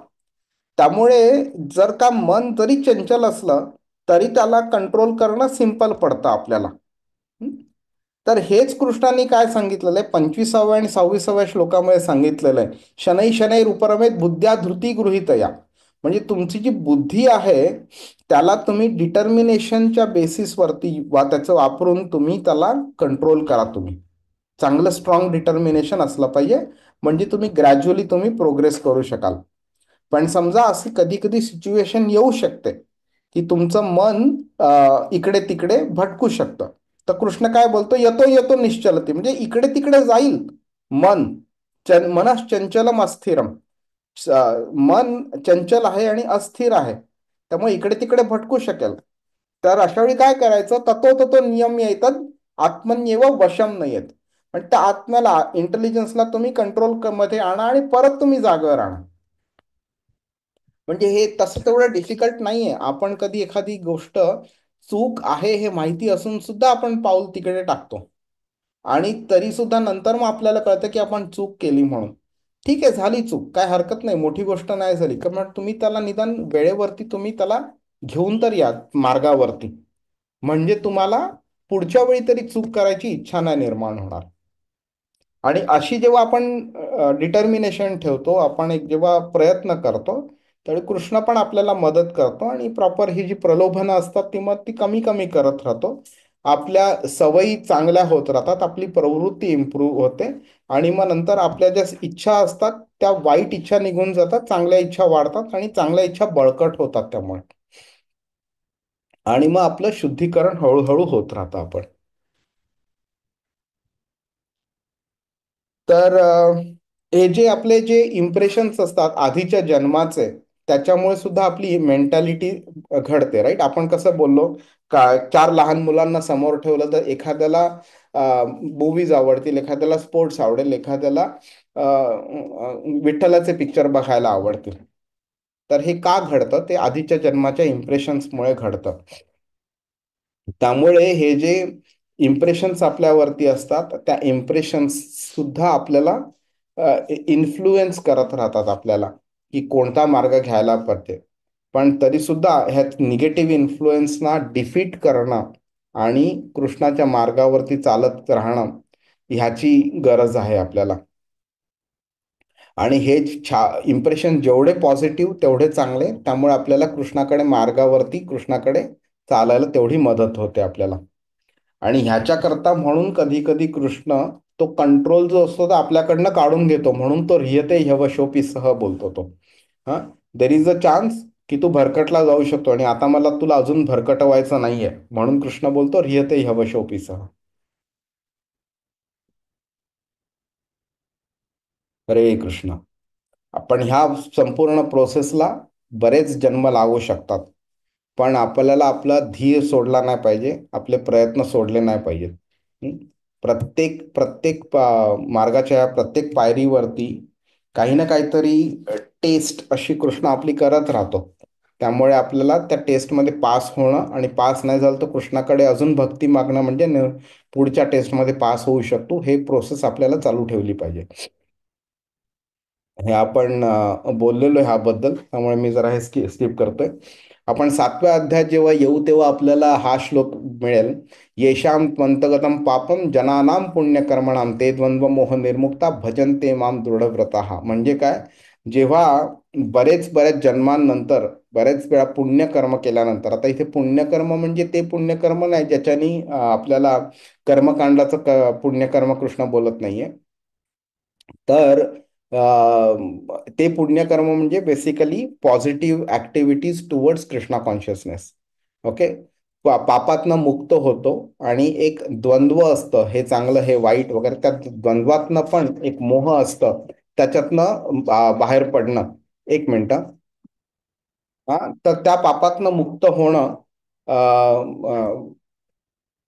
Speaker 1: त्यामुळे जर का मन जरी चंचल असलं तरी त्याला कंट्रोल करणं सिंपल पडतं आपल्याला. हं? तर हेच कृष्णाने काय सांगितलेलं आहे 25व्या आणि 26व्या श्लोकामध्ये सांगितलेलं आहे. शनै शनै उपरमेत बुद्ध्या धृती गृहीतया. म्हणजे तुमची जी बुद्धी आहे त्याला तुम्ही डिटर्मिनेशनच्या बेसिसवरती त्याचं वापरून तुम्ही त्याला कंट्रोल करा. तुम्ही चांगलं स्ट्रॉंग डिटर्मिनेशन असलं पाहिजे, म्हणजे तुम्ही ग्रॅज्युअली तुम्ही प्रोग्रेस करू शकाल. पण समजा अशी कधी कधी सिच्युएशन येऊ शकते की तुमचं मन इकडे तिकडे भटकू शकतं. तर कृष्ण काय बोलतो, येतो येतो निश्चलते, म्हणजे इकडे तिकडे जाईल मन. मनस चंचलम अस्थिरम. मन चंचल आहे आणि अस्थिर आहे, त्यामुळे इकडे तिकडे भटकू शकेल. तर अशा वेळी काय करायचं, ततो ततो नियम येतात आत्मन्येव वशम न येत. पण त्या आत्म्याला इंटेलिजन्सला तुम्ही कंट्रोल मध्ये आणा आणि परत तुम्ही जागेवर आणा. म्हणजे हे तसं तेवढं डिफिकल्ट नाहीये. आपण कधी एखादी गोष्ट चूक आहे हे माहिती असून सुद्धा आपण पाऊल तिकडे टाकतो आणि तरी सुद्धा नंतर मग आपल्याला कळतं की आपण चूक केली म्हणून. ठीक आहे, झाली चूक, काय हरकत नाही, मोठी गोष्ट नाही झाली, कारण तुम्ही त्याला निदान वेळेवरती तुम्ही त्याला घेऊन तर या मार्गावरती. म्हणजे तुम्हाला पुढच्या वेळी तरी चूक करायची इच्छा नाही निर्माण होणार. आणि अशी जेव्हा आपण डिटर्मिनेशन ठेवतो, आपण एक जेव्हा प्रयत्न करतो, त्यावेळी कृष्ण पण आपल्याला मदत करतो आणि प्रॉपर ही जी प्रलोभनं असतात ती मग ती कमी कमी करत राहतो. आपल्या सवयी चांगल्या होत राहतात, आपली प्रवृत्ती इम्प्रूव्ह होते आणि मग नंतर आपल्या ज्या इच्छा असतात त्या वाईट इच्छा निघून जातात, चांगल्या इच्छा वाढतात आणि चांगल्या इच्छा बळकट होतात त्यामुळे. आणि मग आपलं शुद्धीकरण हळूहळू होत राहतं आपण. तर हे जे आपले जे इम्प्रेशन्स असतात आधीच्या जन्माचे, त्याच्यामुळे सुद्धा आपली मेंटॅलिटी घडते. राईट. आपण कसं बोललो का 4 लहान मुलांना समोर ठेवलं तर एखाद्याला मूवीज आवडतील, एखाद्याला स्पोर्ट्स आवडेल, एखाद्याला विठ्ठलाचे पिक्चर बघायला आवडतील. तर हे का घडतं, ते आधीच्या जन्माच्या इम्प्रेशन्समुळे घडतं. त्यामुळे हे जे इम्प्रेशन्स आपल्यावरती असतात त्या इम्प्रेशन्स सुद्धा आपल्याला इन्फ्लुएन्स करत राहतात आपल्याला की कोणता मार्ग घ्यायला पाहिजे. पण तरी सुद्धा ह्यात निगेटिव्ह इन्फ्लुएन्सना डिफीट करणं आणि कृष्णाच्या मार्गावरती चालत राहणं ह्याची गरज आहे आपल्याला. आणि हे इम्प्रेशन जेवढे पॉझिटिव्ह तेवढे चांगले, त्यामुळे आपल्याला कृष्णाकडे मार्गावरती कृष्णाकडे चालायला तेवढी मदत होते आपल्याला. आणि ह्याच्याकरता म्हणून कधी कधी कृष्ण तो कंट्रोल जो असतो तो आपल्याकडनं काढून घेतो, म्हणून तो ह्रियते ह्यवशोपी सह बोलतो तो. हा, देर इज अ चान्स की तू भरकटला जाऊ शकतो आणि आता मला तुला अजून भरकटवायचं नाहीये, म्हणून कृष्ण बोलतो ह्रियते ह्यवशोपी सह. हरे कृष्ण. आपण ह्या संपूर्ण प्रोसेसला बरेच जन्म लागू शकतात, पण आपल्याला आपला धीर सोडला नाही पाहिजे, आपले प्रयत्न सोडले नाही पाहिजेत. हं? प्रत्येक प्रत्येक मार्गाच्या प्रत्येक पायरीवरती काही ना काहीतरी टेस्ट अशी कृष्ण आपली करत राहतो. त्यामुळे आपल्याला त्या टेस्टमध्ये पास होणं, आणि पास नाही झालं तर कृष्णाकडे अजून भक्ती मागणं, म्हणजे पुढच्या टेस्टमध्ये पास होऊ शकतो, हे प्रोसेस आपल्याला चालू ठेवली पाहिजे. हे आपण बोललेलो आहे ह्याबद्दल, त्यामुळे मी जरा हे स्किप करतोय. आपण 7व्या अध्यायात जेव्हा येऊ तेव्हा आपल्याला हा श्लोक मिळेल. येशाम त्वंतगतम पापम जनानाम पुण्यकर्मणाम ते द्वंद्व मोह निर्मुक्ता भजन्ते माम दृढव्रताः. म्हणजे काय, जेव्हा बऱ्याच जन्मांनंतर बरेच वेळा पुण्यकर्म केल्यानंतर, आता इथे पुण्यकर्म म्हणजे ते पुण्यकर्म नाही ज्याच्यानी आपल्याला कर्मकांडाचं पुण्यकर्म कृष्ण बोलत नाहीये. तर ते पुण्यकर्म म्हणजे basically positive activities towards Krishna consciousness. Okay. पापातनं मुक्त होतो आणि एक द्वंद्व असतं, हे चांगलं हे वाईट वगैरे, त्या द्वंद्वातनं पण एक मोह असतं, त्याच्यातनं बाहेर पडणं. एक मिनिट. हा, तर त्या पापातनं मुक्त होणं, अ,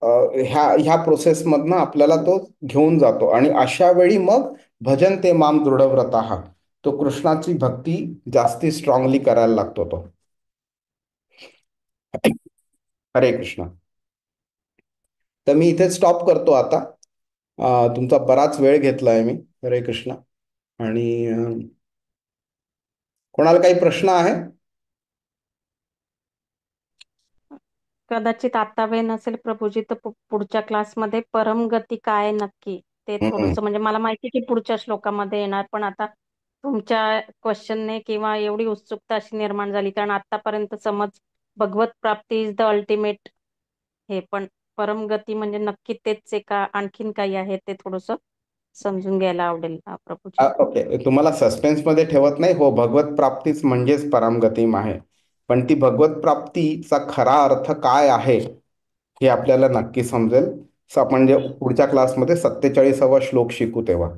Speaker 1: ह्या ह्या प्रोसेसमधनं आपल्याला तो घेऊन जातो, आणि अशा वेळी मग भजन ते माम दृढव्रताः, तो कृष्णाची भक्ती जास्ती स्ट्रॉंगली करायला लागतो तो. हरे कृष्ण. तर मी इथे स्टॉप करतो आता. तुमचा बराच वेळ घेतलाय मी. हरे कृष्ण. आणि कोणाला काही प्रश्न आहे?
Speaker 2: कदाचित आता वेळ नसेल प्रभूजी, तर पुढच्या क्लासमध्ये परमगती काय नक्की ते
Speaker 1: हम्म.
Speaker 2: थोडंसं, म्हणजे मला माहिती की पुढच्या श्लोकामध्ये येणार, पण आता तुमच्या क्वेश्चनने किंवा एवढी उत्सुकता अशी निर्माण झाली, कारण आतापर्यंत समज भगवत प्राप्ती इज द अल्टिमेट, हे पण परमगती म्हणजे नक्की तेच आहे का आणखीन काही आहे, ते थोडंसं समजून घ्यायला आवडेल प्रभूजी.
Speaker 1: ओके, तुम्हाला सस्पेन्समध्ये ठेवत नाही. हो, भगवत प्राप्तीच म्हणजेच परमगती आहे, पण ती भगवत प्राप्तीचा खरा अर्थ काय आहे हे आपल्याला नक्की समजेल. आपण जे पुढच्या क्लासमध्ये 47वा श्लोक शिकू तेव्हा.